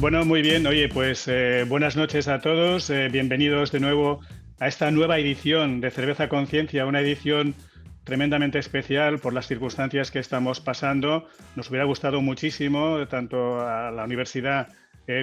Bueno, muy bien. Oye, pues buenas noches a todos. Bienvenidos de nuevo a esta nueva edición de Cerveza Conciencia, una edición tremendamente especial por las circunstancias que estamos pasando. Nos hubiera gustado muchísimo, tanto a la universidad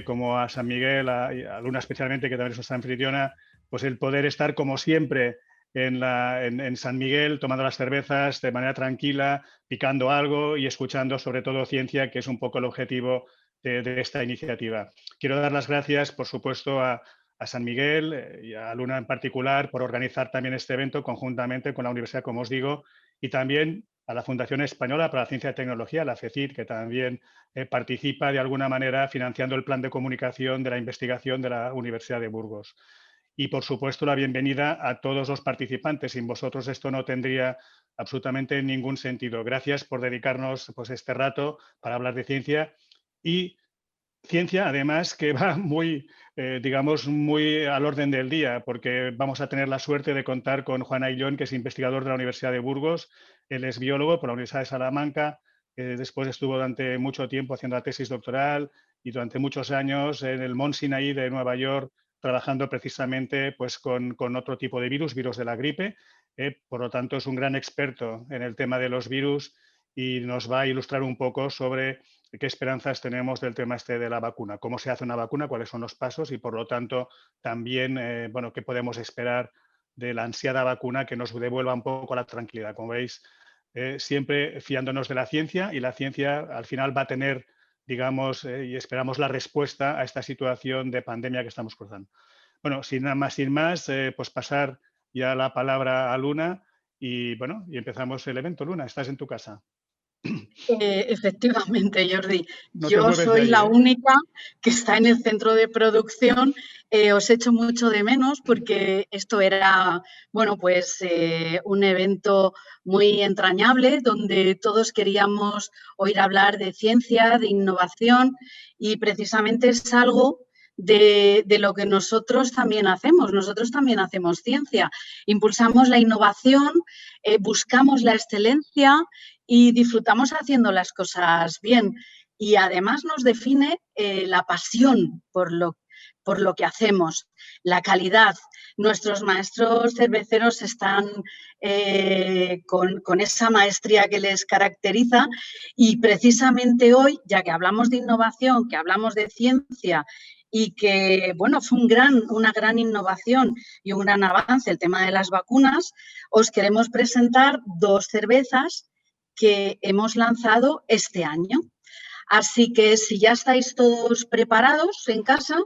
como a San Miguel, a Luna especialmente, que también es nuestra anfitriona, pues el poder estar como siempre en San Miguel, tomando las cervezas de manera tranquila, picando algo y escuchando sobre todo ciencia, que es un poco el objetivo de esta iniciativa. Quiero dar las gracias, por supuesto, a San Miguel y a Luna en particular por organizar también este evento conjuntamente con la universidad, como os digo, y también a la Fundación Española para la Ciencia y Tecnología, la FECIT, que también participa de alguna manera financiando el plan de comunicación de la investigación de la Universidad de Burgos. Y, por supuesto, la bienvenida a todos los participantes. Sin vosotros esto no tendría absolutamente ningún sentido. Gracias por dedicarnos pues, este rato para hablar de ciencia y ciencia, además, que va muy, digamos, muy al orden del día, porque vamos a tener la suerte de contar con Juan Ayllón, que es investigador de la Universidad de Burgos. Él es biólogo por la Universidad de Salamanca. Después estuvo durante mucho tiempo haciendo la tesis doctoral y durante muchos años en el Mont Sinaí de Nueva York, trabajando precisamente pues, con otro tipo de virus de la gripe. Por lo tanto, es un gran experto en el tema de los virus y nos va a ilustrar un poco sobre qué esperanzas tenemos del tema este de la vacuna, cómo se hace una vacuna, cuáles son los pasos y, por lo tanto, también, bueno, qué podemos esperar de la ansiada vacuna que nos devuelva un poco la tranquilidad. Como veis, siempre fiándonos de la ciencia y la ciencia al final va a tener, digamos, y esperamos la respuesta a esta situación de pandemia que estamos cruzando. Bueno, sin más, pues pasar ya la palabra a Luna y, bueno, y empezamos el evento. Luna, estás en tu casa. Efectivamente, Jordi. No te Yo mueves de soy ahí, la ¿eh? única que está en el centro de producción. Os echo mucho de menos porque esto era, bueno, pues un evento muy entrañable donde todos queríamos oír hablar de ciencia, de innovación y precisamente es algo de lo que nosotros también hacemos. Nosotros también hacemos ciencia. Impulsamos la innovación, buscamos la excelencia y disfrutamos haciendo las cosas bien. Y además nos define la pasión por lo que hacemos, la calidad. Nuestros maestros cerveceros están con esa maestría que les caracteriza y precisamente hoy, ya que hablamos de innovación, que hablamos de ciencia y que, bueno, fue una gran innovación y un gran avance el tema de las vacunas, os queremos presentar dos cervezas que hemos lanzado este año. Así que si ya estáis todos preparados en casa,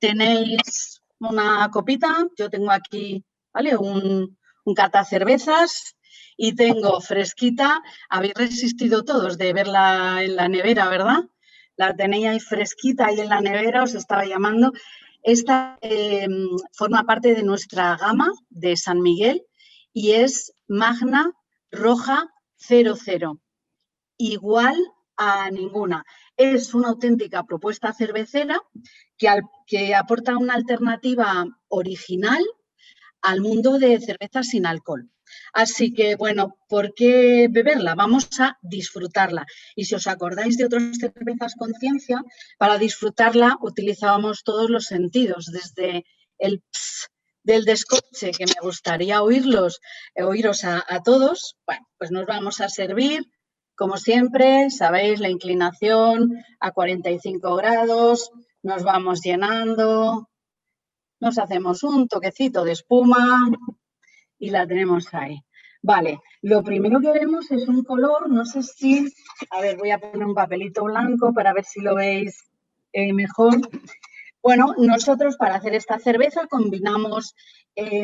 tenéis una copita, yo tengo aquí, ¿vale? Un catacervezas y tengo fresquita. Habéis resistido todos de verla en la nevera, ¿verdad? La tenéis ahí fresquita ahí en la nevera, os estaba llamando. Esta forma parte de nuestra gama de San Miguel y es Magna Roja 00, igual a ninguna. Es una auténtica propuesta cervecera que aporta una alternativa original al mundo de cervezas sin alcohol. Así que, bueno, ¿por qué beberla? Vamos a disfrutarla. Y si os acordáis de otras cervezas Conciencia, para disfrutarla utilizábamos todos los sentidos, desde el ps del descorche, que me gustaría oíros a todos. Bueno, pues nos vamos a servir, como siempre, sabéis, la inclinación a 45 grados, nos vamos llenando, nos hacemos un toquecito de espuma y la tenemos ahí. Vale, lo primero que vemos es un color, no sé si, a ver, voy a poner un papelito blanco para ver si lo veis mejor. Bueno, nosotros para hacer esta cerveza combinamos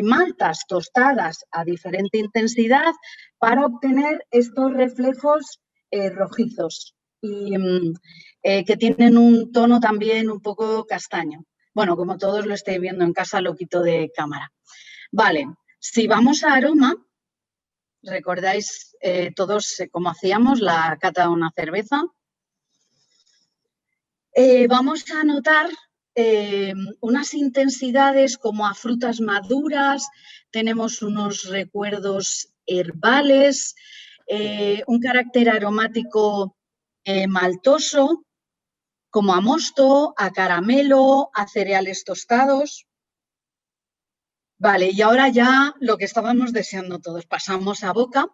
maltas tostadas a diferente intensidad para obtener estos reflejos rojizos y que tienen un tono también un poco castaño. Bueno, como todos lo estáis viendo en casa, lo quito de cámara. Vale, si vamos a aroma, recordáis todos cómo hacíamos la cata de una cerveza. Vamos a notar unas intensidades como a frutas maduras, tenemos unos recuerdos herbales, un carácter aromático maltoso como a mosto, a caramelo, a cereales tostados. Vale, y ahora ya lo que estábamos deseando todos, pasamos a boca.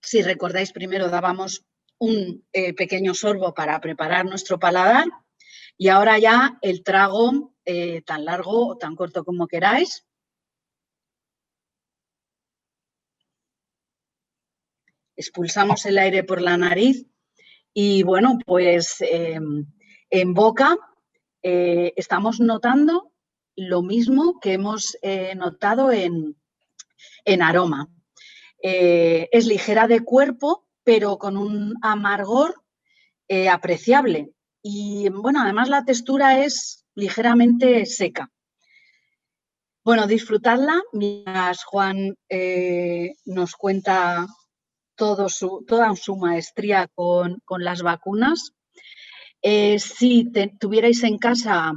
Si recordáis, primero dábamos un pequeño sorbo para preparar nuestro paladar y ahora ya el trago tan largo o tan corto como queráis. Expulsamos el aire por la nariz y bueno, pues en boca estamos notando lo mismo que hemos notado en aroma. Es ligera de cuerpo, pero con un amargor apreciable. Y bueno, además la textura es ligeramente seca. Bueno, disfrutadla mientras Juan nos cuenta toda su maestría con las vacunas. Si tuvierais en casa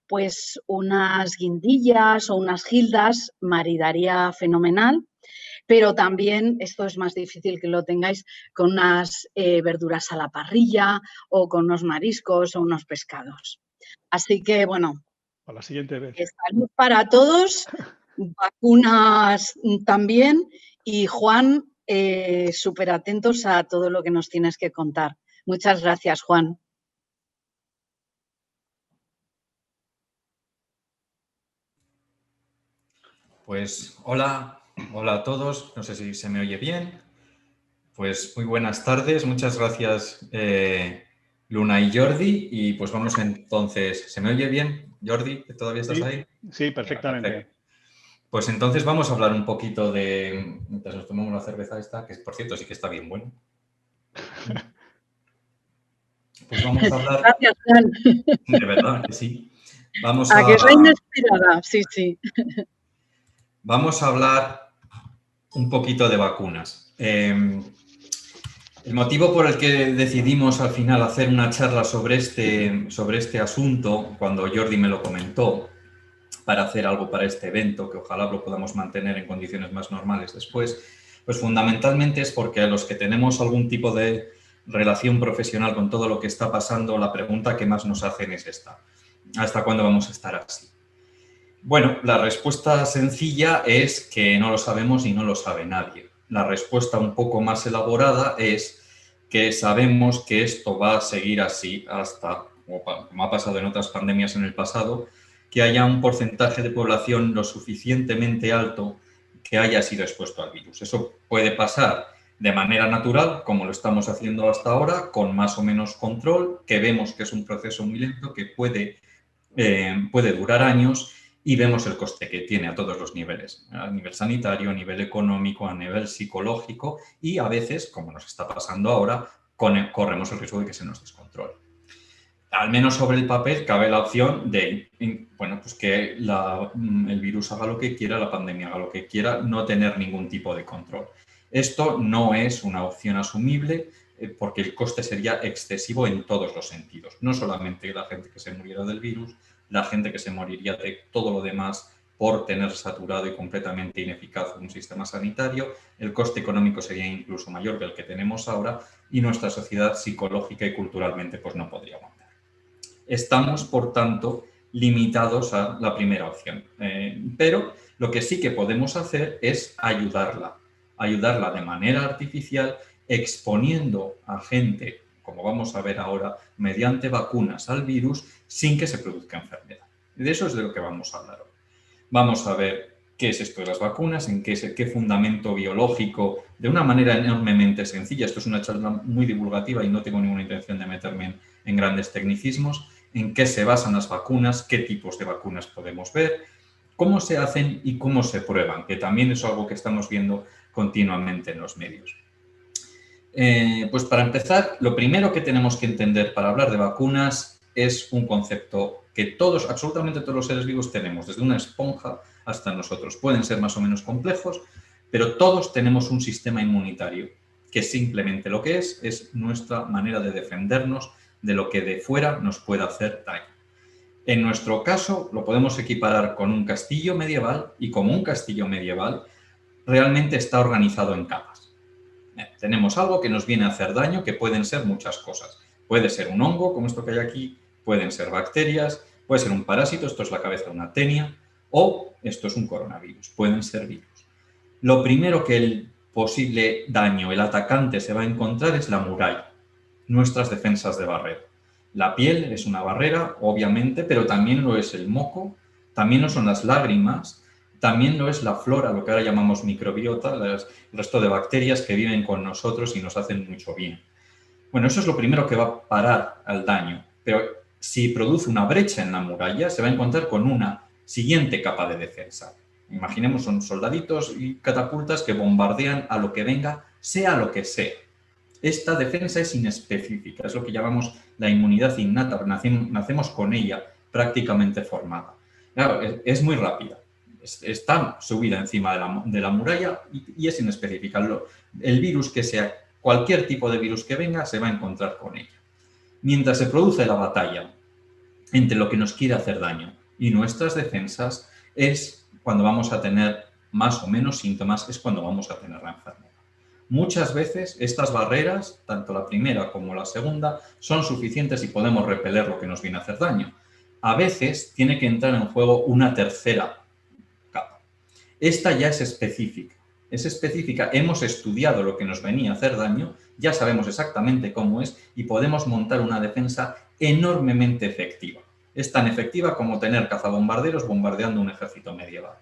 pues unas guindillas o unas gildas, maridaría fenomenal, pero también esto es más difícil que lo tengáis con unas verduras a la parrilla o con unos mariscos o unos pescados. Así que, bueno, Para la siguiente vez. Salud para todos, vacunas también y Juan, súper atentos a todo lo que nos tienes que contar. Muchas gracias, Juan. Pues hola a todos, no sé si se me oye bien. Pues muy buenas tardes, muchas gracias Luna y Jordi. Y pues vamos entonces, ¿se me oye bien, Jordi? ¿Todavía estás ahí? Sí, perfectamente. Perfecto. Pues entonces vamos a hablar un poquito mientras nos tomamos la cerveza esta, que por cierto sí que está bien buena. Pues vamos a hablar... Gracias, Juan. De verdad que sí. Vamos a que es inesperada, sí. Vamos a hablar un poquito de vacunas. El motivo por el que decidimos al final hacer una charla sobre este asunto, cuando Jordi me lo comentó, para hacer algo para este evento, que ojalá lo podamos mantener en condiciones más normales después, pues fundamentalmente es porque a los que tenemos algún tipo de relación profesional con todo lo que está pasando, la pregunta que más nos hacen es esta: ¿hasta cuándo vamos a estar así? Bueno, la respuesta sencilla es que no lo sabemos y no lo sabe nadie. La respuesta un poco más elaborada es que sabemos que esto va a seguir así hasta, como ha pasado en otras pandemias en el pasado, que haya un porcentaje de población lo suficientemente alto que haya sido expuesto al virus. Eso puede pasar de manera natural, como lo estamos haciendo hasta ahora, con más o menos control, que vemos que es un proceso muy lento, que puede durar años, y vemos el coste que tiene a todos los niveles, a nivel sanitario, a nivel económico, a nivel psicológico, y a veces, como nos está pasando ahora, corremos el riesgo de que se nos descontrole. Al menos sobre el papel cabe la opción de, bueno, pues que el virus haga lo que quiera, la pandemia haga lo que quiera, no tener ningún tipo de control. Esto no es una opción asumible porque el coste sería excesivo en todos los sentidos. No solamente la gente que se muriera del virus, la gente que se moriría de todo lo demás por tener saturado y completamente ineficaz un sistema sanitario, el coste económico sería incluso mayor que el que tenemos ahora y nuestra sociedad psicológica y culturalmente pues no podría aguantar. Estamos, por tanto, limitados a la primera opción. Pero lo que sí que podemos hacer es ayudarla de manera artificial, exponiendo a gente, como vamos a ver ahora, mediante vacunas al virus, sin que se produzca enfermedad. De eso es de lo que vamos a hablar hoy. Vamos a ver qué es esto de las vacunas, en qué fundamento biológico, de una manera enormemente sencilla. Esto es una charla muy divulgativa y no tengo ninguna intención de meterme en grandes tecnicismos. En qué se basan las vacunas, qué tipos de vacunas podemos ver, cómo se hacen y cómo se prueban, que también es algo que estamos viendo continuamente en los medios. Pues para empezar, lo primero que tenemos que entender para hablar de vacunas es un concepto que todos, absolutamente todos los seres vivos tenemos, desde una esponja hasta nosotros. Pueden ser más o menos complejos, pero todos tenemos un sistema inmunitario, que simplemente lo que es nuestra manera de defendernos de lo que de fuera nos pueda hacer daño. En nuestro caso, lo podemos equiparar con un castillo medieval y como un castillo medieval realmente está organizado en capas. Tenemos algo que nos viene a hacer daño, que pueden ser muchas cosas. Puede ser un hongo, como esto que hay aquí, pueden ser bacterias, puede ser un parásito, esto es la cabeza de una tenia, o esto es un coronavirus, pueden ser virus. Lo primero que el posible daño, el atacante se va a encontrar es la muralla, nuestras defensas de barrera. La piel es una barrera, obviamente, pero también lo es el moco, también lo son las lágrimas, también lo es la flora, lo que ahora llamamos microbiota, el resto de bacterias que viven con nosotros y nos hacen mucho bien. Bueno, eso es lo primero que va a parar al daño, pero si produce una brecha en la muralla, se va a encontrar con una siguiente capa de defensa. Imaginemos, son soldaditos y catapultas que bombardean a lo que venga, sea lo que sea. Esta defensa es inespecífica, es lo que llamamos la inmunidad innata, nacemos con ella prácticamente formada. Claro, es muy rápida, está subida encima de la muralla y es inespecífica. El virus que sea, cualquier tipo de virus que venga, se va a encontrar con ella. Mientras se produce la batalla entre lo que nos quiere hacer daño y nuestras defensas, es cuando vamos a tener más o menos síntomas, es cuando vamos a tener la enfermedad. Muchas veces estas barreras, tanto la primera como la segunda, son suficientes y podemos repeler lo que nos viene a hacer daño. A veces tiene que entrar en juego una tercera capa. Esta ya es específica. Es específica, hemos estudiado lo que nos venía a hacer daño, ya sabemos exactamente cómo es y podemos montar una defensa enormemente efectiva. Es tan efectiva como tener cazabombarderos bombardeando un ejército medieval.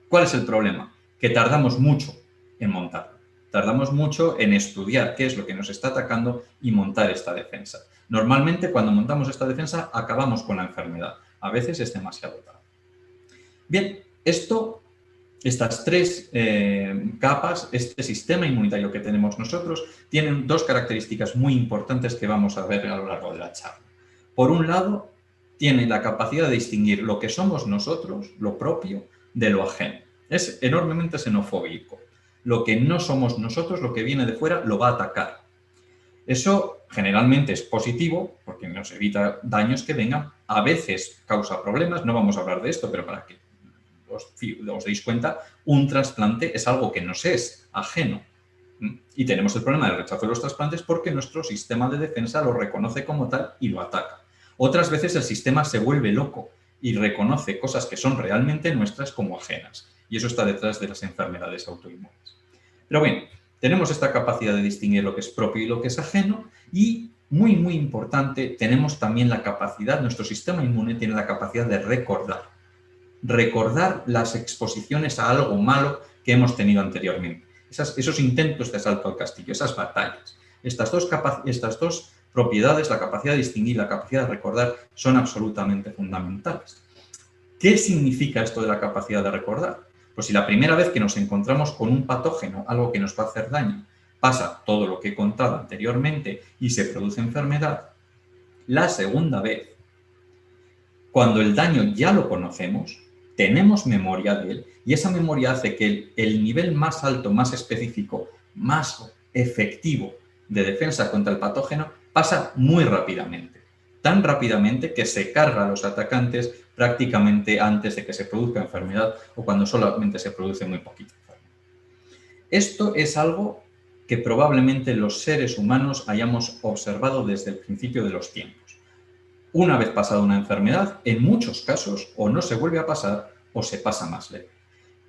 ¿Cuál es el problema? Que tardamos mucho en montarlo. Tardamos mucho en estudiar qué es lo que nos está atacando y montar esta defensa. Normalmente, cuando montamos esta defensa, acabamos con la enfermedad. A veces es demasiado tarde. Bien, estas tres capas, este sistema inmunitario que tenemos nosotros, tienen dos características muy importantes que vamos a ver a lo largo de la charla. Por un lado, tiene la capacidad de distinguir lo que somos nosotros, lo propio, de lo ajeno. Es enormemente xenofóbico. Lo que no somos nosotros, lo que viene de fuera, lo va a atacar. Eso generalmente es positivo porque nos evita daños que vengan. A veces causa problemas, no vamos a hablar de esto, pero para que os deis cuenta, un trasplante es algo que nos es ajeno. Y tenemos el problema del rechazo de los trasplantes porque nuestro sistema de defensa lo reconoce como tal y lo ataca. Otras veces el sistema se vuelve loco y reconoce cosas que son realmente nuestras como ajenas. Y eso está detrás de las enfermedades autoinmunes. Pero bueno, tenemos esta capacidad de distinguir lo que es propio y lo que es ajeno y, muy, muy importante, tenemos también la capacidad, nuestro sistema inmune tiene la capacidad de recordar las exposiciones a algo malo que hemos tenido anteriormente. Esos intentos de asalto al castillo, esas batallas. Estas dos propiedades, la capacidad de distinguir y la capacidad de recordar, son absolutamente fundamentales. ¿Qué significa esto de la capacidad de recordar? Pues si la primera vez que nos encontramos con un patógeno, algo que nos va a hacer daño, pasa todo lo que he contado anteriormente y se produce enfermedad, la segunda vez, cuando el daño ya lo conocemos, tenemos memoria de él y esa memoria hace que el nivel más alto, más específico, más efectivo de defensa contra el patógeno pasa muy rápidamente. Tan rápidamente que se carga a los atacantes prácticamente antes de que se produzca enfermedad o cuando solamente se produce muy poquita enfermedad. Esto es algo que probablemente los seres humanos hayamos observado desde el principio de los tiempos. Una vez pasada una enfermedad, en muchos casos o no se vuelve a pasar o se pasa más leve.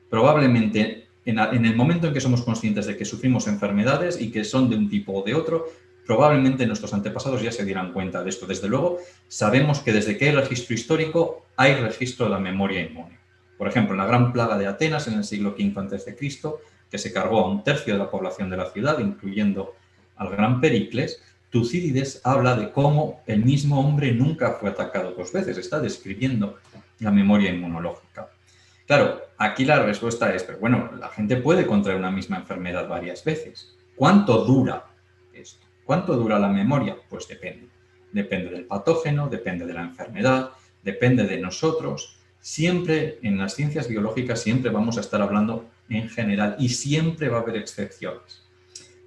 Probablemente en el momento en que somos conscientes de que sufrimos enfermedades y que son de un tipo o de otro, probablemente nuestros antepasados ya se dieran cuenta de esto. Desde luego, sabemos que desde que hay registro histórico, hay registro de la memoria inmune. Por ejemplo, en la gran plaga de Atenas en el siglo V a.C., que se cargó a un tercio de la población de la ciudad, incluyendo al gran Pericles, Tucídides habla de cómo el mismo hombre nunca fue atacado dos veces. Está describiendo la memoria inmunológica. Claro, aquí la respuesta es, pero bueno, la gente puede contraer una misma enfermedad varias veces. ¿Cuánto dura esto? ¿Cuánto dura la memoria? Pues depende. Depende del patógeno, depende de la enfermedad, depende de nosotros. Siempre en las ciencias biológicas siempre vamos a estar hablando en general y siempre va a haber excepciones.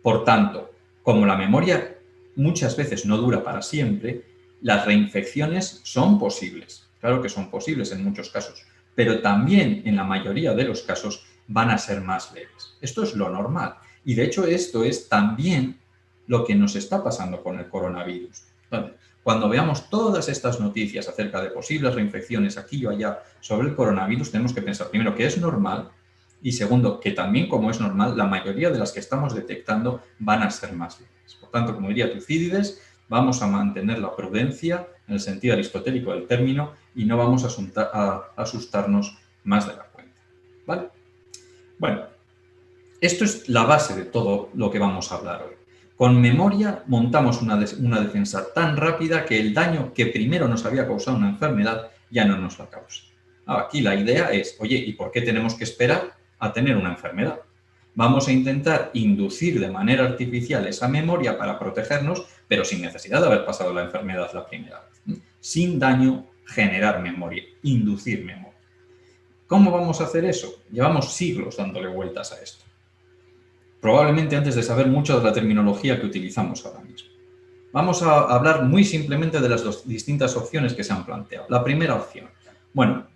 Por tanto, como la memoria muchas veces no dura para siempre, las reinfecciones son posibles. Claro que son posibles en muchos casos, pero también en la mayoría de los casos van a ser más leves. Esto es lo normal. Y de hecho esto es también lo que nos está pasando con el coronavirus. Entonces, cuando veamos todas estas noticias acerca de posibles reinfecciones aquí o allá sobre el coronavirus, tenemos que pensar primero que es normal y segundo, que también como es normal, la mayoría de las que estamos detectando van a ser más leves. Por tanto, como diría Tucídides, vamos a mantener la prudencia en el sentido aristotélico del término y no vamos a asustarnos más de la cuenta. ¿Vale? Bueno, esto es la base de todo lo que vamos a hablar hoy. Con memoria montamos una defensa tan rápida que el daño que primero nos había causado una enfermedad ya no nos la causa. Aquí la idea es, oye, ¿y por qué tenemos que esperar a tener una enfermedad? Vamos a intentar inducir de manera artificial esa memoria para protegernos, pero sin necesidad de haber pasado la enfermedad la primera vez. Sin daño, generar memoria, inducir memoria. ¿Cómo vamos a hacer eso? Llevamos siglos dándole vueltas a esto. Probablemente antes de saber mucho de la terminología que utilizamos ahora mismo. Vamos a hablar muy simplemente de las dos distintas opciones que se han planteado. La primera opción, bueno,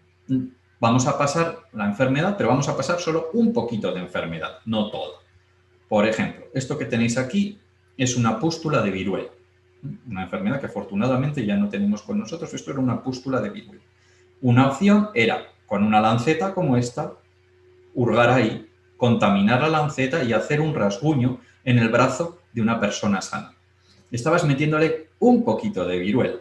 vamos a pasar la enfermedad, pero vamos a pasar solo un poquito de enfermedad, no todo. Por ejemplo, esto que tenéis aquí es una pústula de viruela, una enfermedad que afortunadamente ya no tenemos con nosotros. Esto era una pústula de viruela. Una opción era, con una lanceta como esta, hurgar ahí, contaminar la lanceta y hacer un rasguño en el brazo de una persona sana. Estabas metiéndole un poquito de viruela.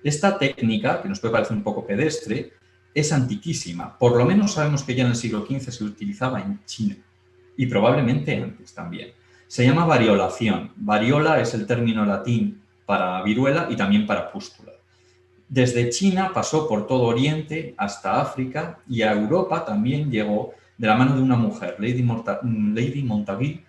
Esta técnica, que nos puede parecer un poco pedestre, es antiquísima. Por lo menos sabemos que ya en el siglo XV se utilizaba en China y probablemente antes también. Se llama variolación. Variola es el término latín para viruela y también para pústula. Desde China pasó por todo Oriente hasta África y a Europa también llegó de la mano de una mujer, Lady Montagu,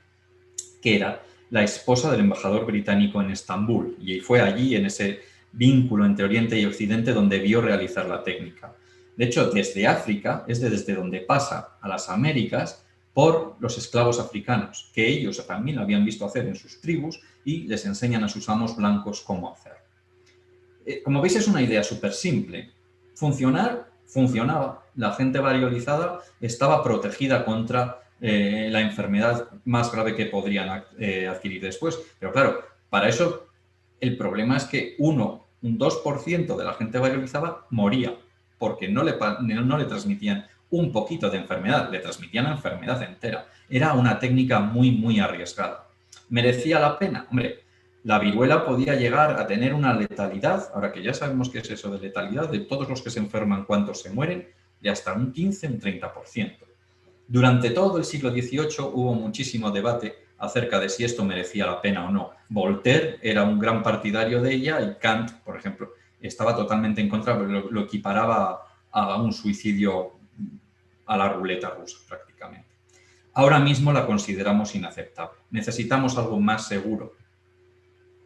que era la esposa del embajador británico en Estambul. Y fue allí, en ese vínculo entre Oriente y Occidente, donde vio realizar la técnica. De hecho, desde África es desde donde pasa a las Américas por los esclavos africanos, que ellos también habían visto hacer en sus tribus y les enseñan a sus amos blancos cómo hacer. Como veis, es una idea súper simple. Funcionaba. La gente variolizada estaba protegida contra la enfermedad más grave que podrían adquirir después. Pero claro, para eso el problema es que un 2% de la gente variolizada moría, porque no le transmitían un poquito de enfermedad, le transmitían la enfermedad entera. Era una técnica muy, muy arriesgada. ¿Merecía la pena? Hombre, la viruela podía llegar a tener una letalidad, ahora que ya sabemos qué es eso de letalidad, de todos los que se enferman, cuántos se mueren, de hasta un 15, un 30%. Durante todo el siglo XVIII hubo muchísimo debate acerca de si esto merecía la pena o no. Voltaire era un gran partidario de ella y Kant, por ejemplo, estaba totalmente en contra, pero lo equiparaba a un suicidio a la ruleta rusa prácticamente. Ahora mismo la consideramos inaceptable. Necesitamos algo más seguro.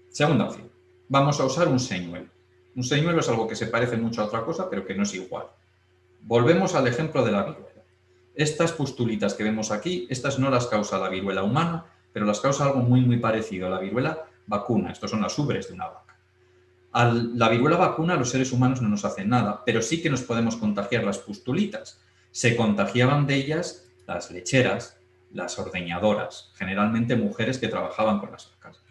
Segunda opción, vamos a usar un señuelo. Un señuelo es algo que se parece mucho a otra cosa, pero que no es igual. Volvemos al ejemplo de la viruela. Estas pustulitas que vemos aquí, estas no las causa la viruela humana, pero las causa algo muy, muy parecido a la viruela vacuna. Estos son las ubres de una vaca. A la viruela vacuna a los seres humanos no nos hacen nada, pero sí que nos podemos contagiar las pustulitas. Se contagiaban de ellas las lecheras, las ordeñadoras, generalmente mujeres que trabajaban con las vacas.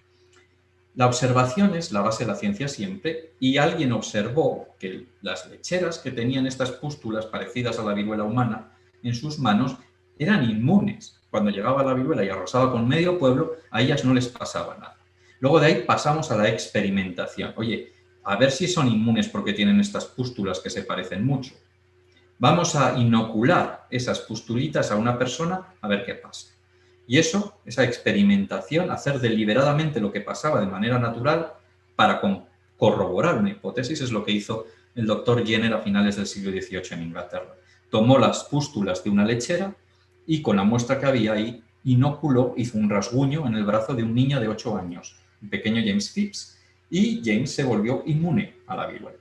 La observación es la base de la ciencia siempre, y alguien observó que las lecheras que tenían estas pústulas parecidas a la viruela humana en sus manos eran inmunes. Cuando llegaba la viruela y arrasaba con medio pueblo, a ellas no les pasaba nada. Luego de ahí pasamos a la experimentación. Oye, a ver si son inmunes porque tienen estas pústulas que se parecen mucho. Vamos a inocular esas pustulitas a una persona a ver qué pasa. Y eso, esa experimentación, hacer deliberadamente lo que pasaba de manera natural para corroborar una hipótesis, es lo que hizo el doctor Jenner a finales del siglo XVIII en Inglaterra. Tomó las pústulas de una lechera y con la muestra que había ahí inoculó, hizo un rasguño en el brazo de un niño de 8 años, un pequeño James Phipps, y James se volvió inmune a la viruela.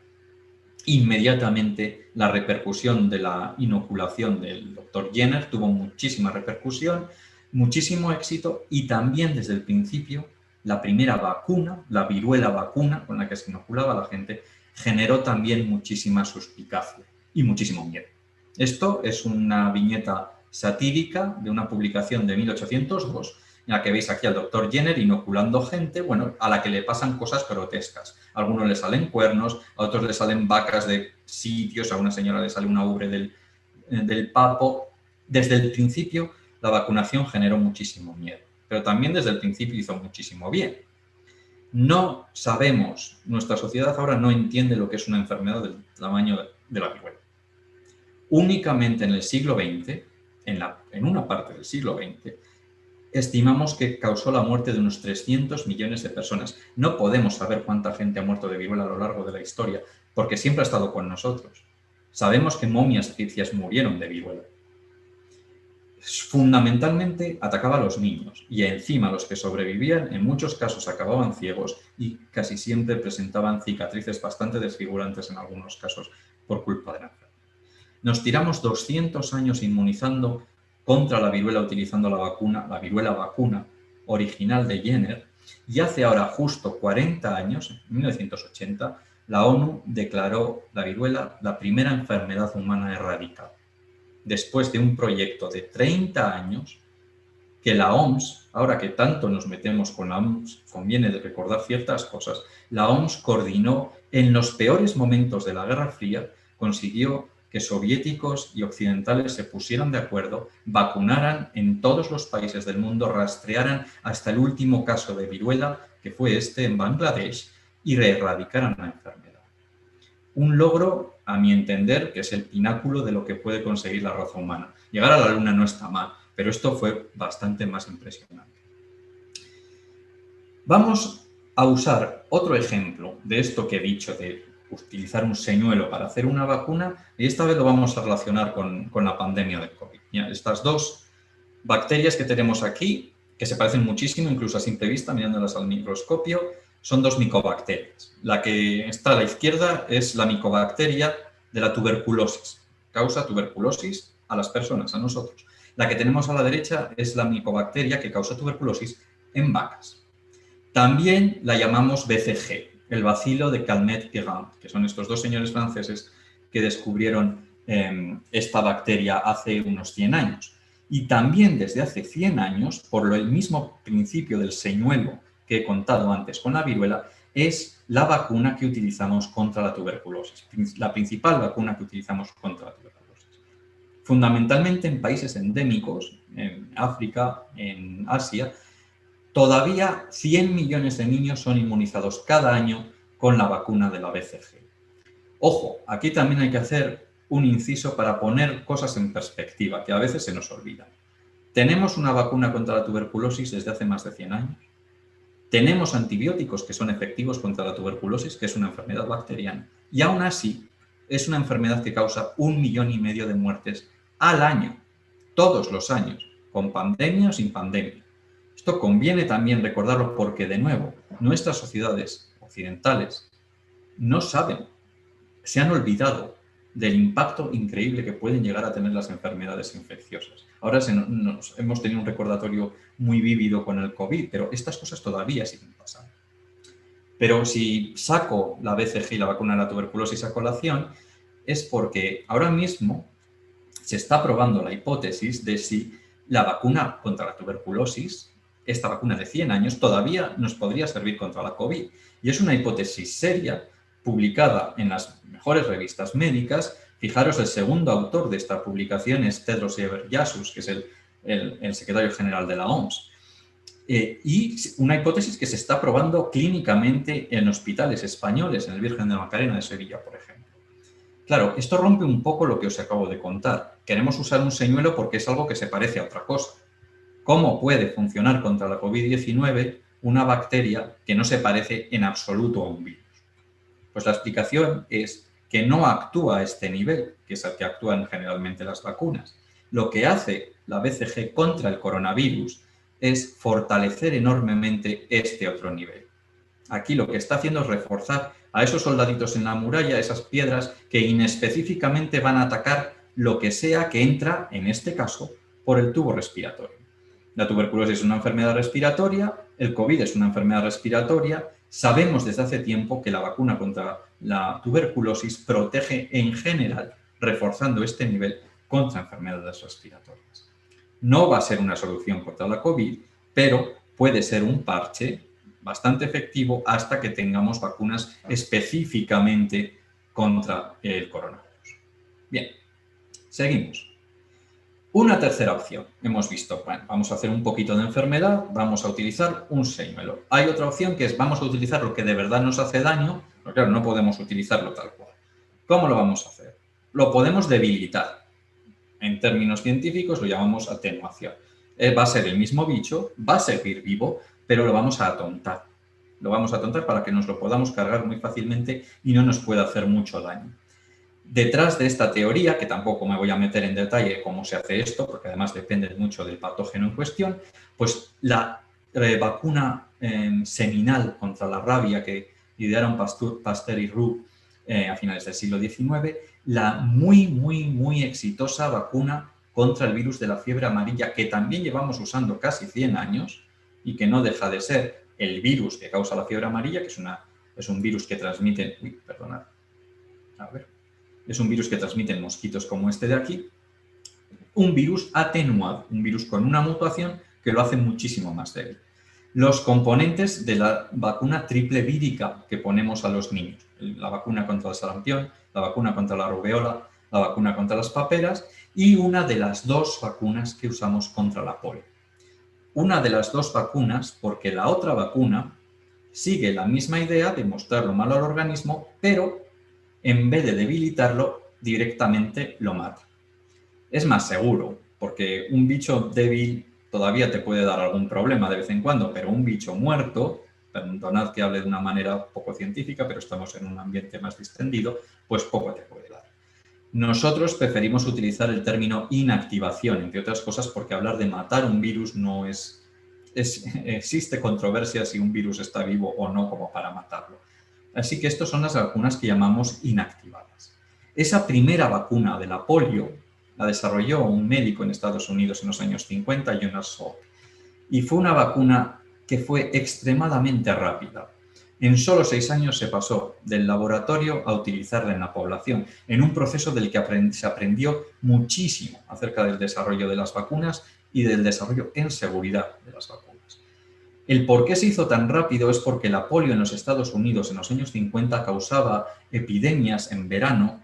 Inmediatamente la repercusión de la inoculación del doctor Jenner tuvo muchísima repercusión, muchísimo éxito, y también desde el principio la primera vacuna, la viruela vacuna con la que se inoculaba a la gente, generó también muchísima suspicacia y muchísimo miedo. Esto es una viñeta satírica de una publicación de 1802 en la que veis aquí al doctor Jenner inoculando gente, bueno, a la que le pasan cosas grotescas. A algunos le salen cuernos, a otros le salen vacas de sitios, a una señora le sale una ubre del papo. Desde el principio, la vacunación generó muchísimo miedo, pero también desde el principio hizo muchísimo bien. No sabemos, nuestra sociedad ahora no entiende lo que es una enfermedad del tamaño de la viruela. Únicamente en el siglo XX, en una parte del siglo XX, estimamos que causó la muerte de unos 300 millones de personas. No podemos saber cuánta gente ha muerto de viruela a lo largo de la historia, porque siempre ha estado con nosotros. Sabemos que momias egipcias murieron de viruela. Fundamentalmente atacaba a los niños y encima los que sobrevivían en muchos casos acababan ciegos y casi siempre presentaban cicatrices bastante desfigurantes en algunos casos por culpa de la enfermedad. Nos tiramos 200 años inmunizando contra la viruela utilizando la viruela vacuna original de Jenner, y hace ahora justo 40 años, en 1980, la ONU declaró la viruela la primera enfermedad humana erradicada. Después de un proyecto de 30 años que la OMS, ahora que tanto nos metemos con la OMS, conviene recordar ciertas cosas, la OMS coordinó en los peores momentos de la Guerra Fría, consiguió que soviéticos y occidentales se pusieran de acuerdo, vacunaran en todos los países del mundo, rastrearan hasta el último caso de viruela, que fue en Bangladesh, y erradicaran la enfermedad. Un logro, a mi entender, que es el pináculo de lo que puede conseguir la raza humana. Llegar a la Luna no está mal, pero esto fue bastante más impresionante. Vamos a usar otro ejemplo de esto que he dicho, de utilizar un señuelo para hacer una vacuna, y esta vez lo vamos a relacionar con la pandemia del COVID. Ya, estas dos bacterias que tenemos aquí, que se parecen muchísimo, incluso a simple vista, mirándolas al microscopio, son dos micobacterias. La que está a la izquierda es la micobacteria de la tuberculosis. Causa tuberculosis a las personas, a nosotros. La que tenemos a la derecha es la micobacteria que causa tuberculosis en vacas. También la llamamos BCG, el bacilo de Calmette-Guerin, que son estos dos señores franceses que descubrieron esta bacteria hace unos 100 años. Y también desde hace 100 años, por el mismo principio del señuelo que he contado antes con la viruela, es la vacuna que utilizamos contra la tuberculosis, la principal vacuna que utilizamos contra la tuberculosis. Fundamentalmente en países endémicos, en África, en Asia, todavía 100 millones de niños son inmunizados cada año con la vacuna de la BCG. Ojo, aquí también hay que hacer un inciso para poner cosas en perspectiva, que a veces se nos olvidan. Tenemos una vacuna contra la tuberculosis desde hace más de 100 años. Tenemos antibióticos que son efectivos contra la tuberculosis, que es una enfermedad bacteriana. Y aún así, es una enfermedad que causa 1,5 millones de muertes al año, todos los años, con pandemia o sin pandemia. Esto conviene también recordarlo porque, de nuevo, nuestras sociedades occidentales no saben, se han olvidado del impacto increíble que pueden llegar a tener las enfermedades infecciosas. Ahora hemos tenido un recordatorio muy vívido con el COVID, pero estas cosas todavía siguen pasando. Pero si saco la BCG y la vacuna de la tuberculosis a colación, es porque ahora mismo se está probando la hipótesis de si la vacuna contra la tuberculosis, esta vacuna de 100 años, todavía nos podría servir contra la COVID. Y es una hipótesis seria, publicada en las mejores revistas médicas. Fijaros, el segundo autor de esta publicación es Tedros Ghebreyesus, que es el secretario general de la OMS. Y una hipótesis que se está probando clínicamente en hospitales españoles, en el Virgen de Macarena de Sevilla, por ejemplo. Claro, esto rompe un poco lo que os acabo de contar. Queremos usar un señuelo porque es algo que se parece a otra cosa. ¿Cómo puede funcionar contra la COVID-19 una bacteria que no se parece en absoluto a un virus? Pues la explicación es que no actúa a este nivel, que es el que actúan generalmente las vacunas. Lo que hace la BCG contra el coronavirus es fortalecer enormemente este otro nivel. Aquí lo que está haciendo es reforzar a esos soldaditos en la muralla, esas piedras que inespecíficamente van a atacar lo que sea que entra, en este caso, por el tubo respiratorio. La tuberculosis es una enfermedad respiratoria, el COVID es una enfermedad respiratoria. Sabemos desde hace tiempo que la vacuna contra la tuberculosis protege en general, reforzando este nivel contra enfermedades respiratorias. No va a ser una solución contra la COVID, pero puede ser un parche bastante efectivo hasta que tengamos vacunas específicamente contra el coronavirus. Bien, seguimos. Una tercera opción. Hemos visto, bueno, vamos a hacer un poquito de enfermedad, vamos a utilizar un señuelo. Hay otra opción que es, vamos a utilizar lo que de verdad nos hace daño, pero claro, no podemos utilizarlo tal cual. ¿Cómo lo vamos a hacer? Lo podemos debilitar. En términos científicos lo llamamos atenuación. Va a ser el mismo bicho, va a seguir vivo, pero lo vamos a atontar. Lo vamos a atontar para que nos lo podamos cargar muy fácilmente y no nos pueda hacer mucho daño. Detrás de esta teoría, que tampoco me voy a meter en detalle cómo se hace esto, porque además depende mucho del patógeno en cuestión, pues la vacuna seminal contra la rabia que idearon Pasteur y Roux a finales del siglo XIX, la muy exitosa vacuna contra el virus de la fiebre amarilla, que también llevamos usando casi 100 años y que no deja de ser el virus que causa la fiebre amarilla, que es un virus que transmite... Es un virus que transmiten mosquitos como este de aquí, un virus atenuado, un virus con una mutación que lo hace muchísimo más débil. Los componentes de la vacuna triple vírica que ponemos a los niños, la vacuna contra el sarampión, la vacuna contra la rubeola, la vacuna contra las paperas y una de las dos vacunas que usamos contra la polio. Una de las dos vacunas porque la otra vacuna sigue la misma idea de mostrarlo malo al organismo, pero en vez de debilitarlo, directamente lo mata. Es más seguro, porque un bicho débil todavía te puede dar algún problema de vez en cuando, pero un bicho muerto, perdonad que hable de una manera poco científica, pero estamos en un ambiente más distendido, pues poco te puede dar. Nosotros preferimos utilizar el término inactivación, entre otras cosas, porque hablar de matar un virus no existe controversia si un virus está vivo o no como para matarlo. Así que estas son las vacunas que llamamos inactivadas. Esa primera vacuna de la polio la desarrolló un médico en Estados Unidos en los años 50, Jonas Salk, y fue una vacuna que fue extremadamente rápida. En solo 6 años se pasó del laboratorio a utilizarla en la población, en un proceso del que se aprendió muchísimo acerca del desarrollo de las vacunas y del desarrollo en seguridad de las vacunas. El por qué se hizo tan rápido es porque la polio en los Estados Unidos en los años 50 causaba epidemias en verano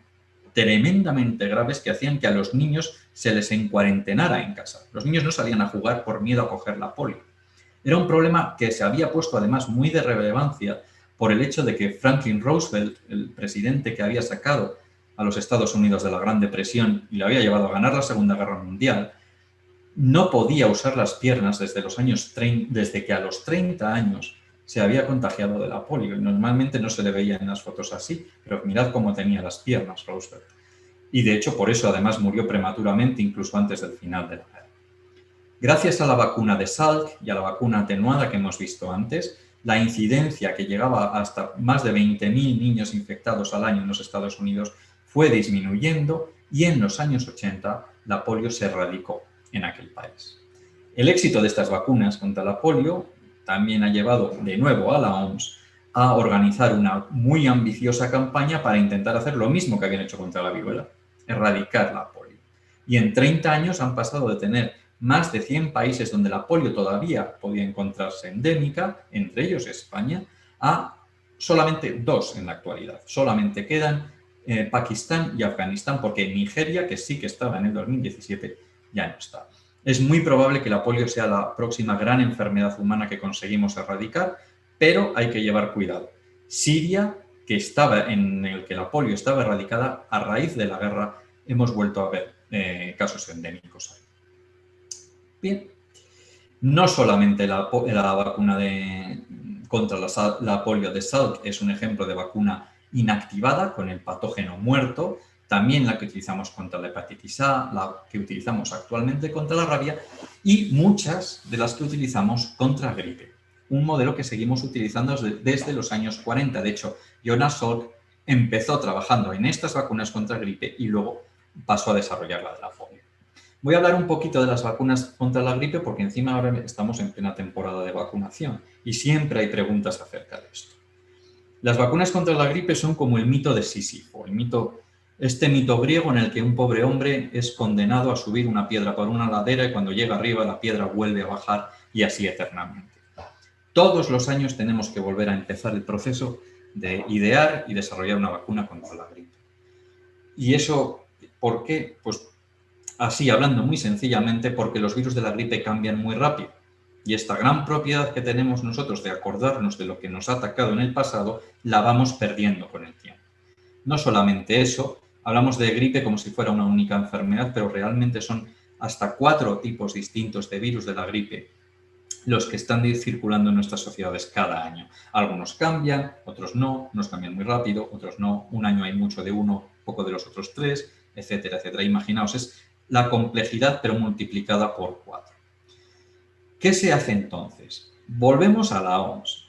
tremendamente graves que hacían que a los niños se les encuarentenara en casa. Los niños no salían a jugar por miedo a coger la polio. Era un problema que se había puesto además muy de relevancia por el hecho de que Franklin Roosevelt, el presidente que había sacado a los Estados Unidos de la Gran Depresión y le había llevado a ganar la Segunda Guerra Mundial, no podía usar las piernas desde que a los 30 años se había contagiado de la polio. Y normalmente no se le veía en las fotos así, pero mirad cómo tenía las piernas Roosevelt. Y de hecho por eso además murió prematuramente incluso antes del final de la guerra. Gracias a la vacuna de Salk y a la vacuna atenuada que hemos visto antes, la incidencia que llegaba hasta más de 20.000 niños infectados al año en los Estados Unidos fue disminuyendo y en los años 80 la polio se erradicó en aquel país. El éxito de estas vacunas contra la polio también ha llevado de nuevo a la OMS a organizar una muy ambiciosa campaña para intentar hacer lo mismo que habían hecho contra la viruela, erradicar la polio. Y en 30 años han pasado de tener más de 100 países donde la polio todavía podía encontrarse endémica, entre ellos España, a solamente 2 en la actualidad. Solamente quedan Pakistán y Afganistán, porque Nigeria, que sí que estaba en el 2017, ya no está. Es muy probable que la polio sea la próxima gran enfermedad humana que conseguimos erradicar, pero hay que llevar cuidado. Siria, en el que la polio estaba erradicada, a raíz de la guerra hemos vuelto a ver casos endémicos ahí. Bien, no solamente la vacuna contra la polio de Salk es un ejemplo de vacuna inactivada con el patógeno muerto, también la que utilizamos contra la hepatitis A, la que utilizamos actualmente contra la rabia y muchas de las que utilizamos contra gripe. Un modelo que seguimos utilizando desde los años 40. De hecho, Jonas Salk empezó trabajando en estas vacunas contra gripe y luego pasó a desarrollar la de la polio. Voy a hablar un poquito de las vacunas contra la gripe porque encima ahora estamos en plena temporada de vacunación y siempre hay preguntas acerca de esto. Las vacunas contra la gripe son como el mito de Sísifo, este mito griego en el que un pobre hombre es condenado a subir una piedra por una ladera y cuando llega arriba la piedra vuelve a bajar y así eternamente. Todos los años tenemos que volver a empezar el proceso de idear y desarrollar una vacuna contra la gripe. ¿Y eso por qué? Pues así, hablando muy sencillamente, porque los virus de la gripe cambian muy rápido. Y esta gran propiedad que tenemos nosotros de acordarnos de lo que nos ha atacado en el pasado, la vamos perdiendo con el tiempo. No solamente eso, hablamos de gripe como si fuera una única enfermedad, pero realmente son hasta 4 tipos distintos de virus de la gripe los que están circulando en nuestras sociedades cada año. Algunos cambian, otros no, unos cambian muy rápido, otros no. Un año hay mucho de uno, poco de los otros 3, etcétera, etcétera. Imaginaos, es la complejidad pero multiplicada por 4. ¿Qué se hace entonces? Volvemos a la OMS.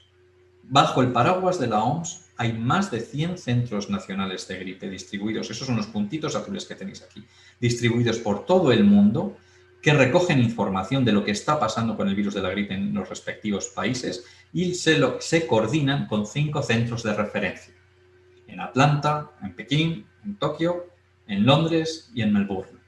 Bajo el paraguas de la OMS hay más de 100 centros nacionales de gripe distribuidos, esos son los puntitos azules que tenéis aquí, distribuidos por todo el mundo, que recogen información de lo que está pasando con el virus de la gripe en los respectivos países y se coordinan con 5 centros de referencia. En Atlanta, en Pekín, en Tokio, en Londres y en Melbourne.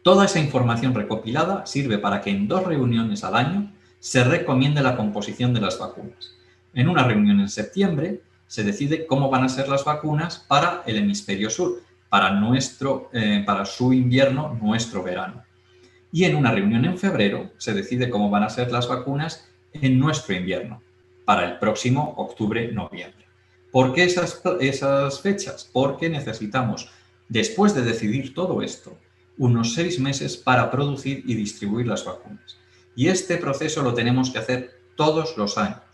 Toda esa información recopilada sirve para que en 2 reuniones al año se recomiende la composición de las vacunas. En una reunión en septiembre se decide cómo van a ser las vacunas para el hemisferio sur, para su invierno, nuestro verano. Y en una reunión en febrero se decide cómo van a ser las vacunas en nuestro invierno, para el próximo octubre-noviembre. ¿Por qué esas fechas? Porque necesitamos, después de decidir todo esto, unos 6 meses para producir y distribuir las vacunas. Y este proceso lo tenemos que hacer todos los años.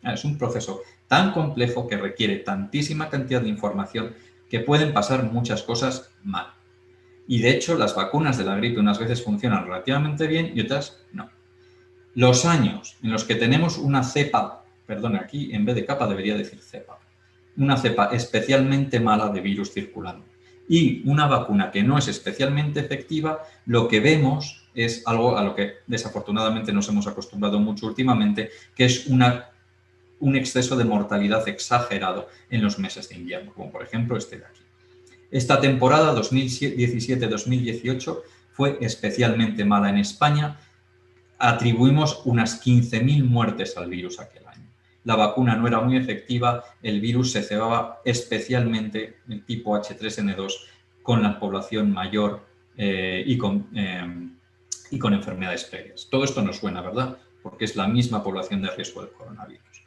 Es un proceso tan complejo que requiere tantísima cantidad de información que pueden pasar muchas cosas mal. Y de hecho, las vacunas de la gripe unas veces funcionan relativamente bien y otras no. Los años en los que tenemos una cepa, perdón, aquí en vez de capa debería decir cepa, una cepa especialmente mala de virus circulando y una vacuna que no es especialmente efectiva, lo que vemos es algo a lo que desafortunadamente nos hemos acostumbrado mucho últimamente, que es un exceso de mortalidad exagerado en los meses de invierno, como por ejemplo este de aquí. Esta temporada 2017-2018 fue especialmente mala en España. Atribuimos unas 15.000 muertes al virus aquel año. La vacuna no era muy efectiva, el virus se cebaba especialmente el tipo H3N2 con la población mayor y con enfermedades previas. Todo esto nos suena, ¿verdad? Porque es la misma población de riesgo del coronavirus.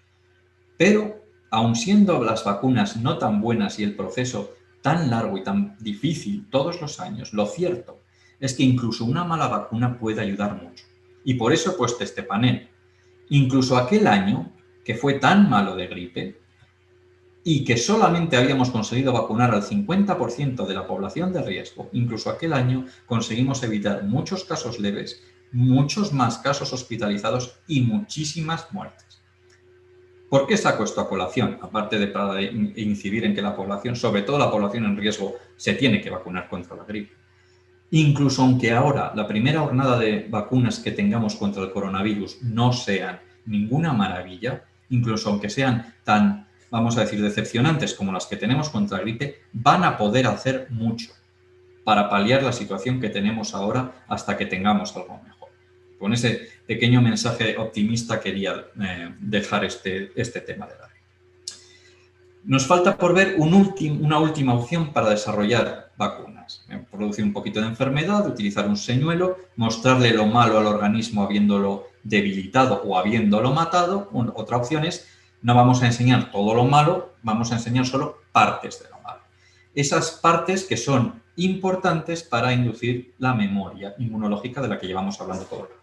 Pero, aun siendo las vacunas no tan buenas y el proceso tan largo y tan difícil todos los años, lo cierto es que incluso una mala vacuna puede ayudar mucho. Y por eso he puesto este panel. Incluso aquel año, que fue tan malo de gripe, y que solamente habíamos conseguido vacunar al 50% de la población de riesgo, incluso aquel año conseguimos evitar muchos casos leves, muchos más casos hospitalizados y muchísimas muertes. ¿Por qué saco esto a colación? Aparte de para incidir en que la población, sobre todo la población en riesgo, se tiene que vacunar contra la gripe. Incluso aunque ahora la primera jornada de vacunas que tengamos contra el coronavirus no sean ninguna maravilla, incluso aunque sean tan, vamos a decir, decepcionantes como las que tenemos contra la gripe, van a poder hacer mucho para paliar la situación que tenemos ahora hasta que tengamos algo mejor. Con ese pequeño mensaje optimista quería dejar este tema de la gripe. Nos falta por ver una última opción para desarrollar vacunas. Producir un poquito de enfermedad, utilizar un señuelo, mostrarle lo malo al organismo habiéndolo debilitado o habiéndolo matado. Otra opción es, no vamos a enseñar todo lo malo, vamos a enseñar solo partes de lo malo. Esas partes que son importantes para inducir la memoria inmunológica de la que llevamos hablando todo el rato.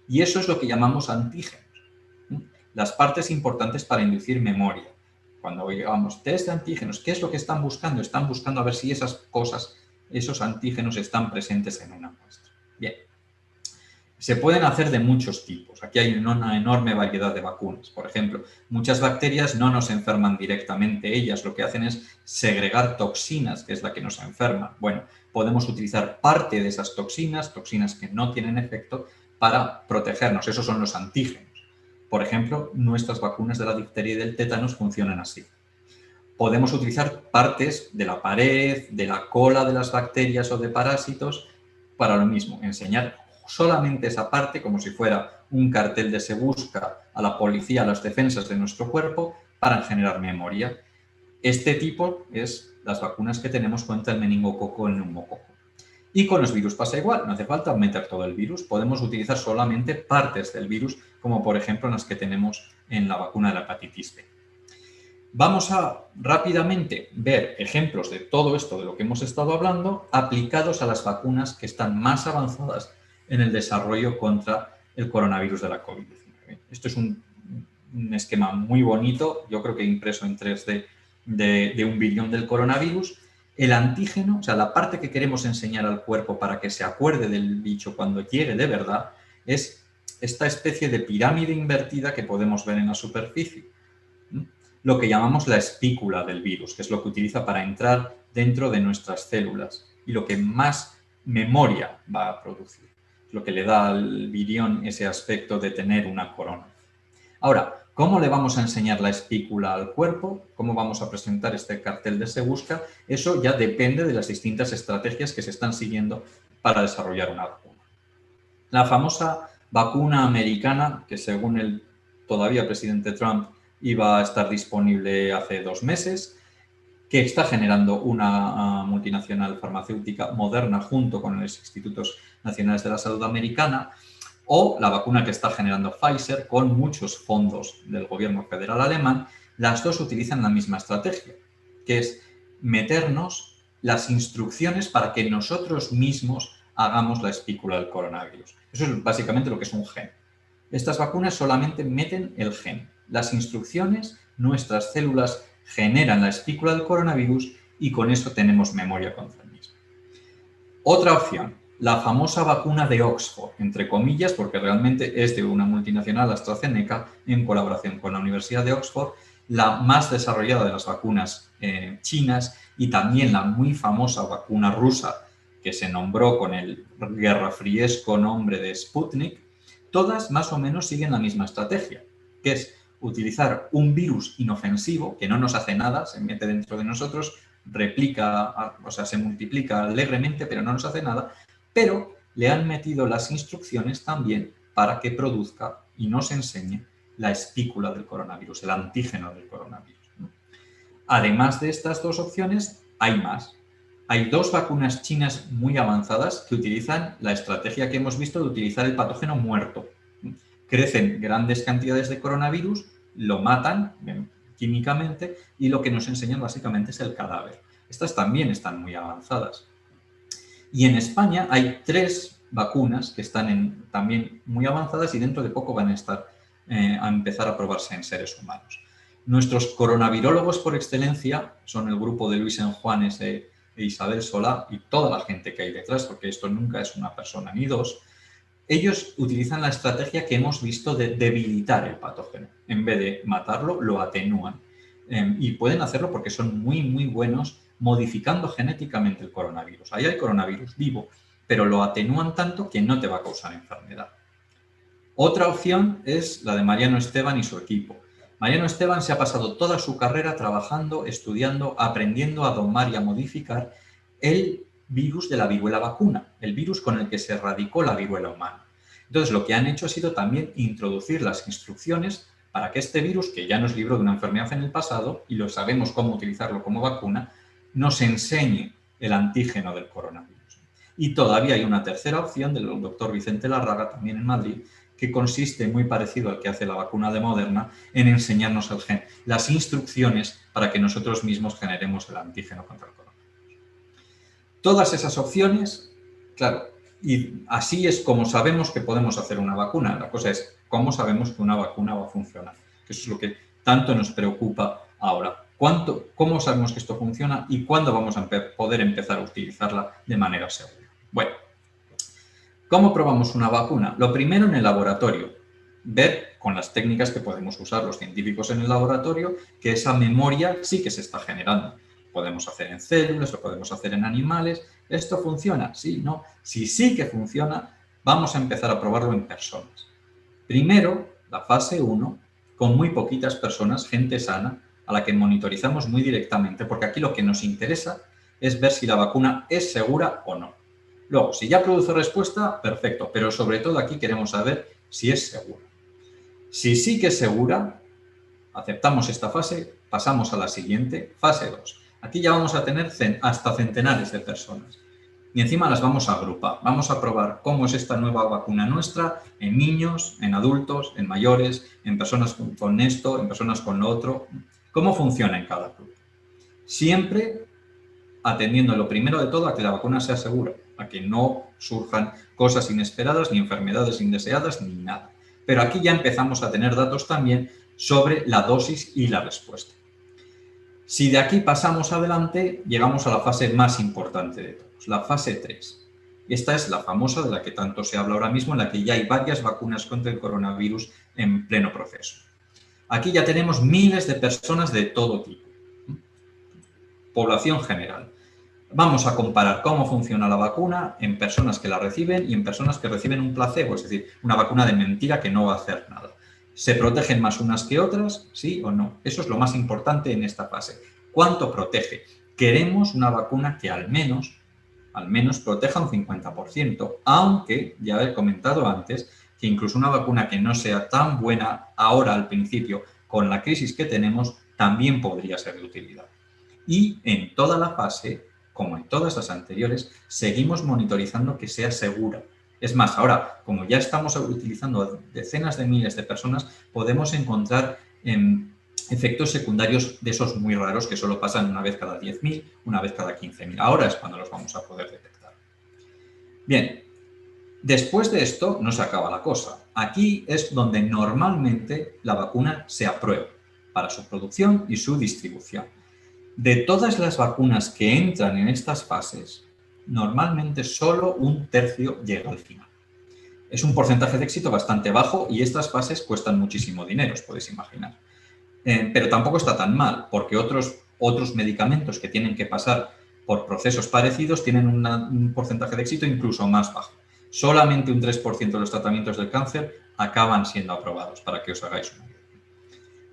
Y eso es lo que llamamos antígenos. Las partes importantes para inducir memoria. Cuando llamamos test de antígenos, ¿qué es lo que están buscando? Están buscando a ver si esas cosas, esos antígenos están presentes en una muestra. Bien. Se pueden hacer de muchos tipos. Aquí hay una enorme variedad de vacunas. Por ejemplo, muchas bacterias no nos enferman directamente ellas. Lo que hacen es segregar toxinas, que es la que nos enferma. Bueno, podemos utilizar parte de esas toxinas que no tienen efecto, para protegernos. Esos son los antígenos. Por ejemplo, nuestras vacunas de la difteria y del tétanos funcionan así. Podemos utilizar partes de la pared, de la cola de las bacterias o de parásitos para lo mismo, enseñar solamente esa parte, como si fuera un cartel de se busca a la policía, a las defensas de nuestro cuerpo, para generar memoria. Este tipo es las vacunas que tenemos contra el meningococo, el neumococo. Y con los virus pasa igual, no hace falta meter todo el virus, podemos utilizar solamente partes del virus, como por ejemplo en las que tenemos en la vacuna de la hepatitis B. Vamos a rápidamente ver ejemplos de todo esto de lo que hemos estado hablando aplicados a las vacunas que están más avanzadas en el desarrollo contra el coronavirus de la COVID-19. Esto es un esquema muy bonito, yo creo que impreso en 3D de un virión del coronavirus. El antígeno, o sea, la parte que queremos enseñar al cuerpo para que se acuerde del bicho cuando llegue de verdad, es esta especie de pirámide invertida que podemos ver en la superficie. Lo que llamamos la espícula del virus, que es lo que utiliza para entrar dentro de nuestras células y lo que más memoria va a producir. Es lo que le da al virión ese aspecto de tener una corona. Ahora, ¿cómo le vamos a enseñar la espícula al cuerpo? ¿Cómo vamos a presentar este cartel de se busca? Eso ya depende de las distintas estrategias que se están siguiendo para desarrollar una vacuna. La famosa vacuna americana, que según el todavía presidente Trump iba a estar disponible hace 2 meses, que está generando una multinacional farmacéutica Moderna junto con los Institutos Nacionales de la Salud Americana, o la vacuna que está generando Pfizer con muchos fondos del gobierno federal alemán. Las dos utilizan la misma estrategia, que es meternos las instrucciones para que nosotros mismos hagamos la espícula del coronavirus. Eso es básicamente lo que es un gen. Estas vacunas solamente meten el gen. Las instrucciones, nuestras células generan la espícula del coronavirus y con eso tenemos memoria contra el mismo. Otra opción, la famosa vacuna de Oxford, entre comillas, porque realmente es de una multinacional, AstraZeneca, en colaboración con la Universidad de Oxford, la más desarrollada de las vacunas chinas y también la muy famosa vacuna rusa que se nombró con el guerrafriesco nombre de Sputnik. Todas más o menos siguen la misma estrategia, que es utilizar un virus inofensivo que no nos hace nada, se mete dentro de nosotros, replica, o sea, se multiplica alegremente, pero no nos hace nada, pero le han metido las instrucciones también para que produzca y nos enseñe la espícula del coronavirus, el antígeno del coronavirus. Además de estas dos opciones, hay más. Hay 2 vacunas chinas muy avanzadas que utilizan la estrategia que hemos visto de utilizar el patógeno muerto. Crecen grandes cantidades de coronavirus, lo matan químicamente y lo que nos enseñan básicamente es el cadáver. Estas también están muy avanzadas. Y en España hay 3 vacunas que están también muy avanzadas y dentro de poco van a empezar a probarse en seres humanos. Nuestros coronavirólogos por excelencia son el grupo de Luis Enjuanes e Isabel Solá y toda la gente que hay detrás, porque esto nunca es una persona ni 2. Ellos utilizan la estrategia que hemos visto de debilitar el patógeno. En vez de matarlo, lo atenúan. Y pueden hacerlo porque son muy, muy buenos modificando genéticamente el coronavirus. Ahí hay coronavirus vivo, pero lo atenúan tanto que no te va a causar enfermedad. Otra opción es la de Mariano Esteban y su equipo. Mariano Esteban se ha pasado toda su carrera trabajando, estudiando, aprendiendo a domar y a modificar el virus de la viruela vacuna, el virus con el que se erradicó la viruela humana. Entonces, lo que han hecho ha sido también introducir las instrucciones para que este virus, que ya nos libró de una enfermedad en el pasado y lo sabemos cómo utilizarlo como vacuna, nos enseñe el antígeno del coronavirus. Y todavía hay una tercera opción del doctor Vicente Larraga, también en Madrid, que consiste, muy parecido al que hace la vacuna de Moderna, en enseñarnos el gen, las instrucciones para que nosotros mismos generemos el antígeno contra el coronavirus. Todas esas opciones, claro, y así es como sabemos que podemos hacer una vacuna. La cosa es cómo sabemos que una vacuna va a funcionar, que eso es lo que tanto nos preocupa ahora. ¿Cómo sabemos que esto funciona y cuándo vamos a poder empezar a utilizarla de manera segura? Bueno, ¿cómo probamos una vacuna? Lo primero en el laboratorio, ver con las técnicas que podemos usar los científicos en el laboratorio que esa memoria sí que se está generando. Podemos hacer en células, lo podemos hacer en animales. ¿Esto funciona? Sí, no. Si sí que funciona, vamos a empezar a probarlo en personas. Primero, la fase 1, con muy poquitas personas, gente sana, a la que monitorizamos muy directamente, porque aquí lo que nos interesa es ver si la vacuna es segura o no. Luego, si ya produce respuesta, perfecto, pero sobre todo aquí queremos saber si es segura. Si sí que es segura, aceptamos esta fase, pasamos a la siguiente, fase 2. Aquí ya vamos a tener hasta centenares de personas. Y encima las vamos a agrupar. Vamos a probar cómo es esta nueva vacuna nuestra en niños, en adultos, en mayores, en personas con esto, en personas con lo otro. ¿Cómo funciona en cada grupo? Siempre atendiendo lo primero de todo a que la vacuna sea segura, a que no surjan cosas inesperadas, ni enfermedades indeseadas, ni nada. Pero aquí ya empezamos a tener datos también sobre la dosis y la respuesta. Si de aquí pasamos adelante, llegamos a la fase más importante de todos, la fase 3. Esta es la famosa de la que tanto se habla ahora mismo, en la que ya hay varias vacunas contra el coronavirus en pleno proceso. Aquí ya tenemos miles de personas de todo tipo. Población general. Vamos a comparar cómo funciona la vacuna en personas que la reciben y en personas que reciben un placebo, es decir, una vacuna de mentira que no va a hacer nada. ¿Se protegen más unas que otras? ¿Sí o no? Eso es lo más importante en esta fase. ¿Cuánto protege? Queremos una vacuna que al menos proteja un 50%, aunque ya he comentado antes que incluso una vacuna que no sea tan buena ahora al principio con la crisis que tenemos también podría ser de utilidad. Y en toda la fase, como en todas las anteriores, seguimos monitorizando que sea segura. Es más, ahora, como ya estamos utilizando decenas de miles de personas, podemos encontrar efectos secundarios de esos muy raros que solo pasan una vez cada 10.000, una vez cada 15.000. Ahora es cuando los vamos a poder detectar. Bien, después de esto no se acaba la cosa. Aquí es donde normalmente la vacuna se aprueba para su producción y su distribución. De todas las vacunas que entran en estas fases, normalmente solo un tercio llega al final. Es un porcentaje de éxito bastante bajo y estas fases cuestan muchísimo dinero, os podéis imaginar. Pero tampoco está tan mal, porque otros medicamentos que tienen que pasar por procesos parecidos tienen un porcentaje de éxito incluso más bajo. Solamente un 3% de los tratamientos del cáncer acaban siendo aprobados, para que os hagáis una idea.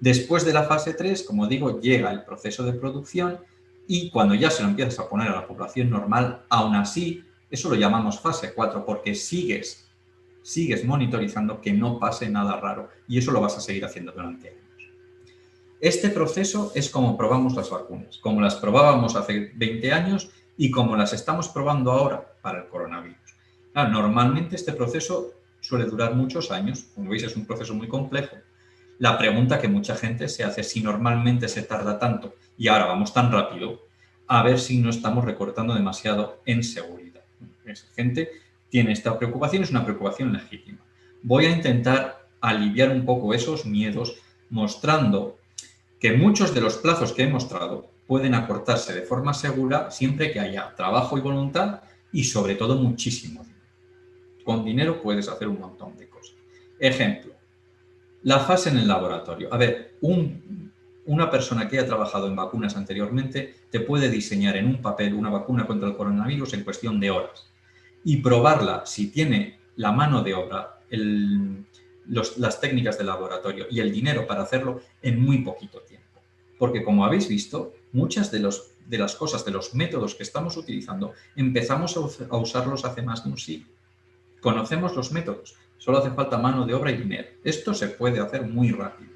Después de la fase 3, como digo, llega el proceso de producción y cuando ya se lo empiezas a poner a la población normal, aún así, eso lo llamamos fase 4 porque sigues monitorizando que no pase nada raro y eso lo vas a seguir haciendo durante años. Este proceso es como probamos las vacunas, como las probábamos hace 20 años y como las estamos probando ahora para el coronavirus. Claro, normalmente este proceso suele durar muchos años, como veis es un proceso muy complejo. La pregunta que mucha gente se hace, si normalmente se tarda tanto y ahora vamos tan rápido, a ver si no estamos recortando demasiado en seguridad. Esa gente tiene esta preocupación, es una preocupación legítima. Voy a intentar aliviar un poco esos miedos mostrando que muchos de los plazos que he mostrado pueden acortarse de forma segura siempre que haya trabajo y voluntad y sobre todo muchísimo dinero. Con dinero puedes hacer un montón de cosas. Ejemplo. La fase en el laboratorio. A ver, una persona que haya trabajado en vacunas anteriormente te puede diseñar en un papel una vacuna contra el coronavirus en cuestión de horas y probarla si tiene la mano de obra, las técnicas de laboratorio y el dinero para hacerlo en muy poquito tiempo. Porque como habéis visto, muchas de las cosas, de los métodos que estamos utilizando, empezamos a usarlos hace más de un siglo. Conocemos los métodos. Solo hace falta mano de obra y dinero. Esto se puede hacer muy rápido.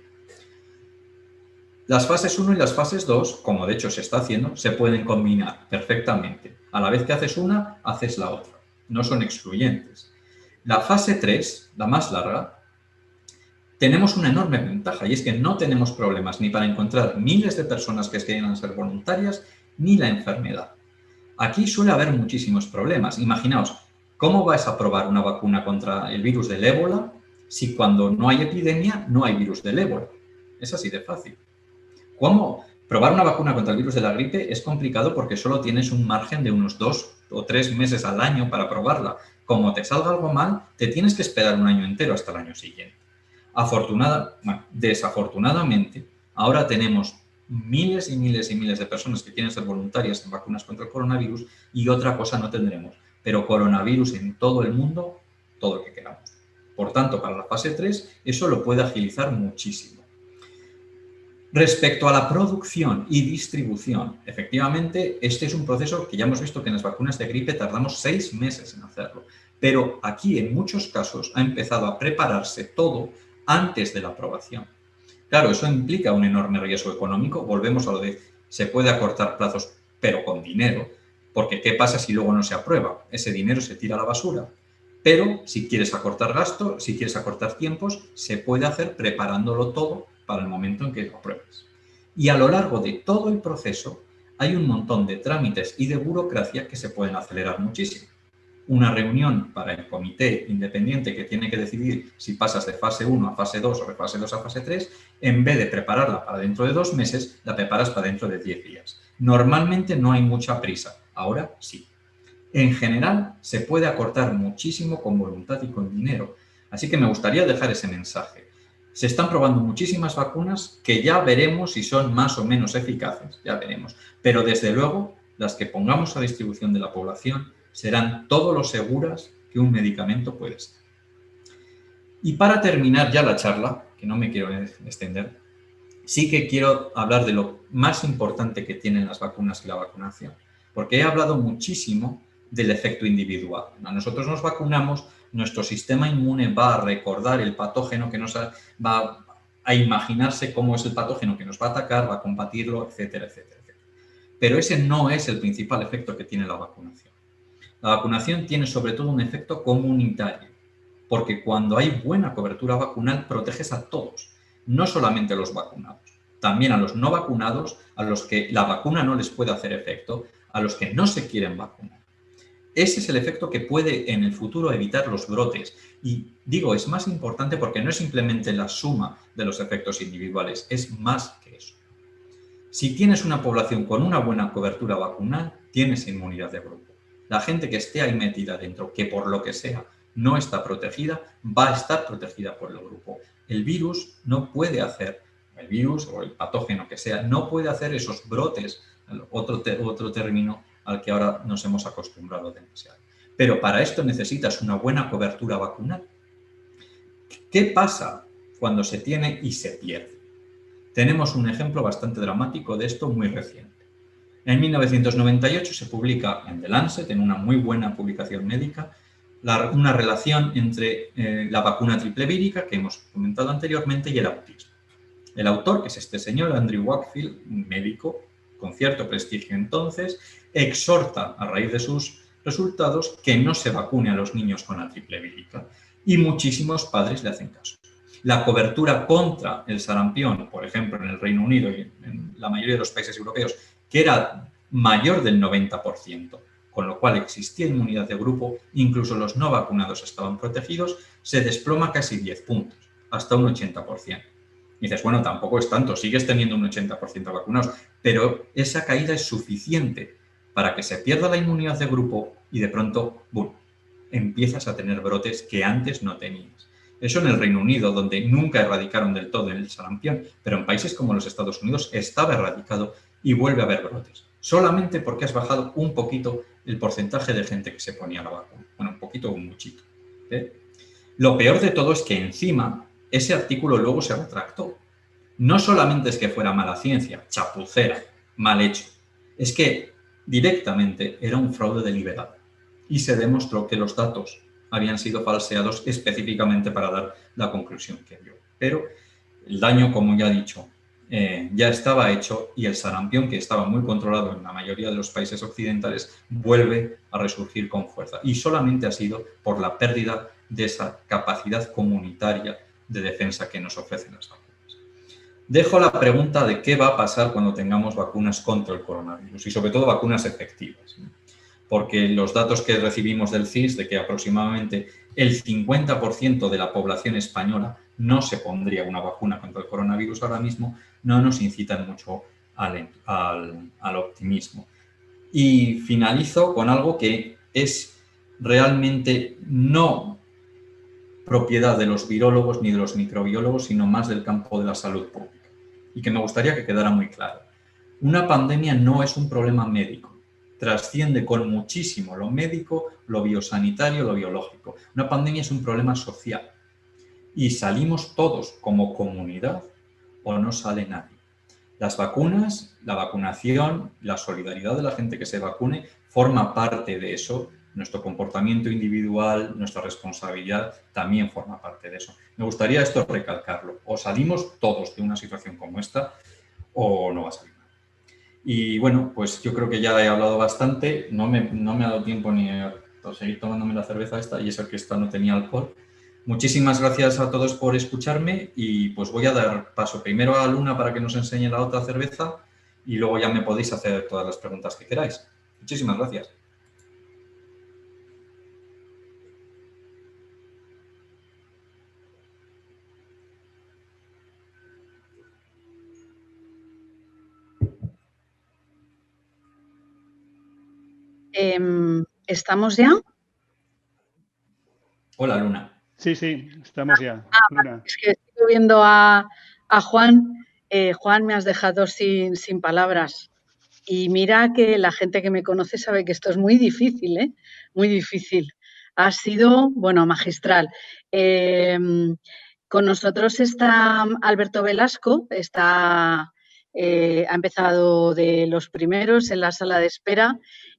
Las fases 1 y las fases 2, como de hecho se está haciendo, se pueden combinar perfectamente. A la vez que haces una, haces la otra. No son excluyentes. La fase 3, la más larga, tenemos una enorme ventaja y es que no tenemos problemas ni para encontrar miles de personas que quieran ser voluntarias ni la enfermedad. Aquí suele haber muchísimos problemas. Imaginaos, ¿cómo vais a probar una vacuna contra el virus del ébola si cuando no hay epidemia no hay virus del ébola? Es así de fácil. ¿Cómo? Probar una vacuna contra el virus de la gripe es complicado porque solo tienes un margen de unos 2 o 3 meses al año para probarla. Como te salga algo mal, te tienes que esperar un año entero hasta el año siguiente. Desafortunadamente, ahora tenemos miles y miles y miles de personas que quieren ser voluntarias en vacunas contra el coronavirus y otra cosa no tendremos. Pero coronavirus en todo el mundo, todo lo que queramos. Por tanto, para la fase 3, eso lo puede agilizar muchísimo. Respecto a la producción y distribución, efectivamente, este es un proceso que ya hemos visto que en las vacunas de gripe tardamos 6 meses en hacerlo, pero aquí en muchos casos ha empezado a prepararse todo antes de la aprobación. Claro, eso implica un enorme riesgo económico. Volvemos a lo de se puede acortar plazos, pero con dinero, porque ¿qué pasa si luego no se aprueba? Ese dinero se tira a la basura. Pero si quieres acortar gastos, si quieres acortar tiempos, se puede hacer preparándolo todo para el momento en que lo apruebes. Y a lo largo de todo el proceso hay un montón de trámites y de burocracia que se pueden acelerar muchísimo. Una reunión para el comité independiente que tiene que decidir si pasas de fase 1 a fase 2 o de fase 2 a fase 3, en vez de prepararla para dentro de 2 meses, la preparas para dentro de 10 días. Normalmente no hay mucha prisa, ahora sí. En general, se puede acortar muchísimo con voluntad y con dinero. Así que me gustaría dejar ese mensaje. Se están probando muchísimas vacunas que ya veremos si son más o menos eficaces, ya veremos. Pero desde luego, las que pongamos a distribución de la población serán todo lo seguras que un medicamento puede ser. Y para terminar ya la charla, que no me quiero extender, sí que quiero hablar de lo más importante que tienen las vacunas y la vacunación. Porque he hablado muchísimo del efecto individual. Nosotros nos vacunamos, nuestro sistema inmune va a recordar el patógeno que nos va a imaginarse cómo es el patógeno que nos va a atacar, va a combatirlo, etcétera, etcétera, etcétera. Pero ese no es el principal efecto que tiene la vacunación. La vacunación tiene sobre todo un efecto comunitario, porque cuando hay buena cobertura vacunal proteges a todos, no solamente a los vacunados, también a los no vacunados, a los que la vacuna no les puede hacer efecto, a los que no se quieren vacunar. Ese es el efecto que puede en el futuro evitar los brotes. Y digo, es más importante porque no es simplemente la suma de los efectos individuales, es más que eso. Si tienes una población con una buena cobertura vacunal, tienes inmunidad de grupo. La gente que esté ahí metida dentro, que por lo que sea no está protegida, va a estar protegida por el grupo. El virus no puede hacer, el virus o el patógeno que sea, no puede hacer esos brotes, otro término al que ahora nos hemos acostumbrado demasiado. Pero para esto necesitas una buena cobertura vacunal. ¿Qué pasa cuando se tiene y se pierde? Tenemos un ejemplo bastante dramático de esto muy reciente. En 1998 se publica en The Lancet, en una muy buena publicación médica, una relación entre la vacuna triple vírica, que hemos comentado anteriormente, y el autismo. El autor, que es este señor, Andrew Wakefield, un médico con cierto prestigio entonces, exhorta a raíz de sus resultados que no se vacune a los niños con la triple vírica. Y muchísimos padres le hacen caso. La cobertura contra el sarampión, por ejemplo, en el Reino Unido y en la mayoría de los países europeos, que era mayor del 90%, con lo cual existía inmunidad de grupo, incluso los no vacunados estaban protegidos, se desploma casi 10 puntos, hasta un 80%. Y dices, bueno, tampoco es tanto, sigues teniendo un 80% vacunados, pero esa caída es suficiente para que se pierda la inmunidad de grupo y de pronto, ¡bum!, empiezas a tener brotes que antes no tenías. Eso en el Reino Unido, donde nunca erradicaron del todo el sarampión, pero en países como los Estados Unidos estaba erradicado y vuelve a haber brotes. Solamente porque has bajado un poquito el porcentaje de gente que se ponía la vacuna. Bueno, un poquito o un muchito. Lo peor de todo es que encima ese artículo luego se retractó. No solamente es que fuera mala ciencia, chapucera, mal hecho. Es que directamente era un fraude deliberado. Y se demostró que los datos habían sido falseados específicamente para dar la conclusión que dio. Pero el daño, como ya he dicho, ya estaba hecho y el sarampión, que estaba muy controlado en la mayoría de los países occidentales, vuelve a resurgir con fuerza. Y solamente ha sido por la pérdida de esa capacidad comunitaria de defensa que nos ofrecen las vacunas. Dejo la pregunta de qué va a pasar cuando tengamos vacunas contra el coronavirus y sobre todo vacunas efectivas. Porque los datos que recibimos del CIS de que aproximadamente el 50% de la población española no se pondría una vacuna contra el coronavirus ahora mismo, no nos incitan mucho al optimismo. Y finalizo con algo que es realmente no propiedad de los virólogos ni de los microbiólogos, sino más del campo de la salud pública. Y que me gustaría que quedara muy claro. Una pandemia no es un problema médico. Trasciende con muchísimo lo médico, lo biosanitario, lo biológico. Una pandemia es un problema social. Y salimos todos como comunidad o no sale nadie. Las vacunas, la vacunación, la solidaridad de la gente que se vacune forma parte de eso. Nuestro comportamiento individual, nuestra responsabilidad también forma parte de eso. Me gustaría esto recalcarlo. O salimos todos de una situación como esta o no va a salir nada. Y bueno, pues yo creo que ya he hablado bastante. No me ha dado tiempo ni a seguir tomándome la cerveza esta, y eso que esta no tenía alcohol. Muchísimas gracias a todos por escucharme, y pues voy a dar paso primero a Luna para que nos enseñe la otra cerveza y luego ya me podéis hacer todas las preguntas que queráis. Muchísimas gracias. ¿Estamos ya? Hola, Luna. Sí, estamos ya. Luna. Es que estoy viendo a Juan. Juan, me has dejado sin palabras. Y mira que la gente que me conoce sabe que esto es muy difícil, ¿eh? Muy difícil. Ha sido, bueno, magistral. Con nosotros está Alberto Velasco, ha empezado de los primeros en la sala de espera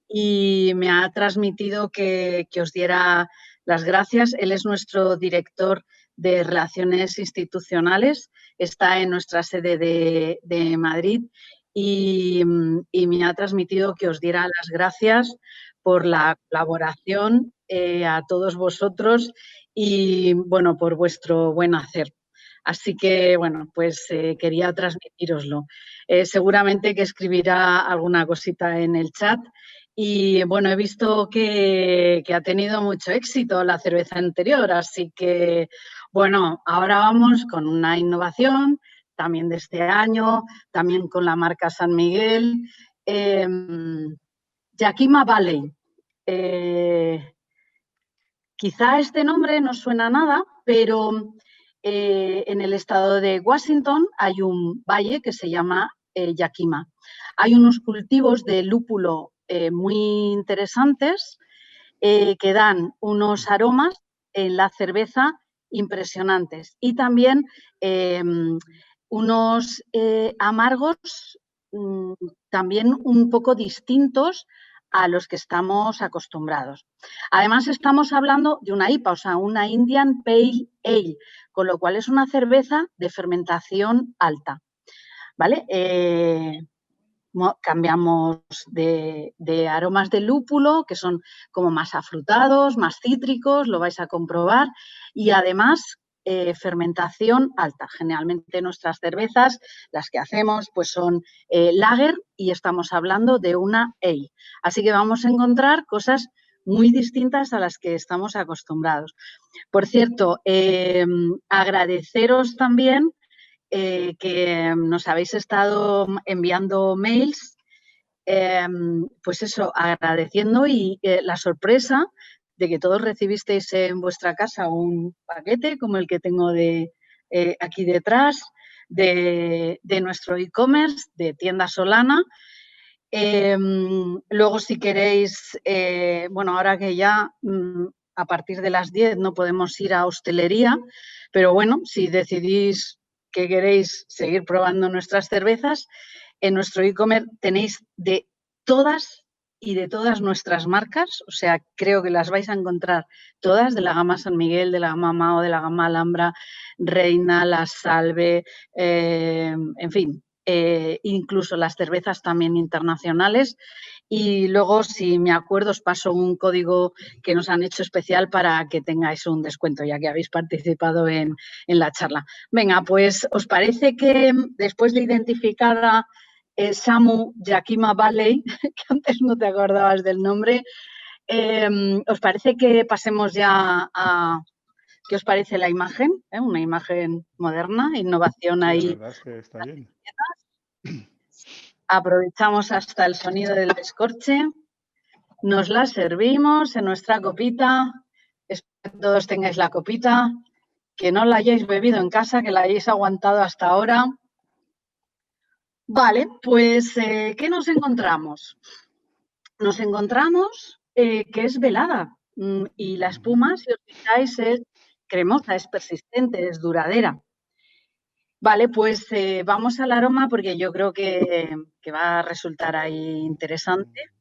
y me ha transmitido que os diera las gracias. Él es nuestro director de Relaciones Institucionales, está en nuestra sede de Madrid y me ha transmitido que os diera las gracias por la colaboración a todos vosotros y, bueno, por vuestro buen hacer. Así que, bueno, pues quería transmitíroslo. Seguramente que escribirá alguna cosita en el chat. Y, bueno, he visto que ha tenido mucho éxito la cerveza anterior, así que, bueno, ahora vamos con una innovación también de este año, también con la marca San Miguel, Yakima Valley. Quizá este nombre no suena a nada, pero en el estado de Washington hay un valle que se llama Yakima. Hay unos cultivos de lúpulo muy interesantes que dan unos aromas en la cerveza impresionantes y también unos amargos también un poco distintos a los que estamos acostumbrados. Además, estamos hablando de una IPA, o sea, una Indian Pale Ale, con lo cual es una cerveza de fermentación alta, ¿vale? Cambiamos de aromas de lúpulo, que son como más afrutados, más cítricos, lo vais a comprobar, y además fermentación alta. Generalmente nuestras cervezas, las que hacemos, pues son lager y estamos hablando de una ale. Así que vamos a encontrar cosas muy distintas a las que estamos acostumbrados. Por cierto, agradeceros también que nos habéis estado enviando mails, pues eso, agradeciendo y la sorpresa de que todos recibisteis en vuestra casa un paquete como el que tengo aquí detrás de nuestro e-commerce de Tienda Solana. Luego, si queréis, bueno, ahora que ya a partir de las 10 no podemos ir a hostelería, pero bueno, si decidís que queréis seguir probando nuestras cervezas, en nuestro e-commerce tenéis de todas y de todas nuestras marcas, o sea, creo que las vais a encontrar todas, de la gama San Miguel, de la gama Mao, de la gama Alhambra, Reina, La Salve, en fin, incluso las cervezas también internacionales. Y luego, si me acuerdo, os paso un código que nos han hecho especial para que tengáis un descuento, ya que habéis participado en la charla. Venga, pues, ¿os parece que después de identificada Samu Yakima Valley, que antes no te acordabas del nombre, os parece que pasemos ya a... ¿Qué os parece la imagen? Una imagen moderna, innovación ahí. La verdad es que está bien. Aprovechamos hasta el sonido del descorche. Nos la servimos en nuestra copita. Espero que todos tengáis la copita, que no la hayáis bebido en casa, que la hayáis aguantado hasta ahora. Vale, pues, ¿qué nos encontramos? Nos encontramos que es velada y la espuma, si os fijáis, es cremosa, es persistente, es duradera. Vale, pues vamos al aroma porque yo creo que va a resultar ahí interesante.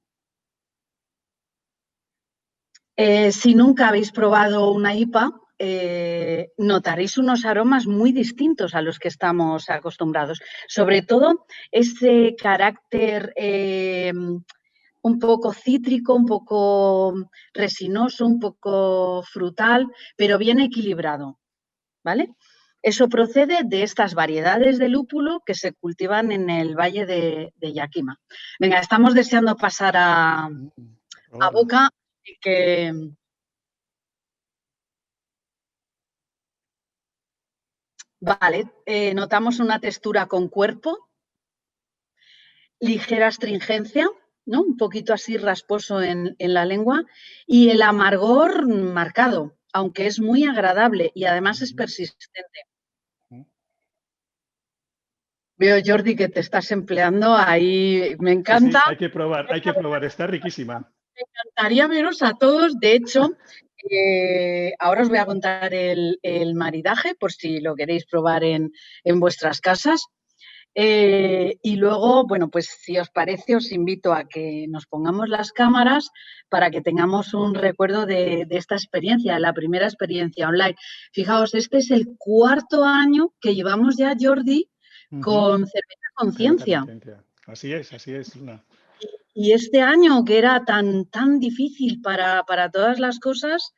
Si nunca habéis probado una IPA, notaréis unos aromas muy distintos a los que estamos acostumbrados. Sobre todo ese carácter un poco cítrico, un poco resinoso, un poco frutal, pero bien equilibrado, ¿vale? Eso procede de estas variedades de lúpulo que se cultivan en el valle de Yakima. Venga, estamos deseando pasar a boca y que... Vale, notamos una textura con cuerpo, ligera astringencia, ¿no? Un poquito así rasposo en la lengua y el amargor marcado, aunque es muy agradable y además es persistente. Veo, Jordi, que te estás empleando ahí. Me encanta. Sí, hay que probar, está riquísima. Me encantaría veros a todos. De hecho, ahora os voy a contar el maridaje por si lo queréis probar en vuestras casas. Y luego, bueno, pues si os parece, os invito a que nos pongamos las cámaras para que tengamos un recuerdo de esta experiencia, la primera experiencia online. Fijaos, este es el 4º año que llevamos ya, Jordi, con Cerveza Conciencia. Así es, Luna. Y este año que era tan difícil para todas las cosas,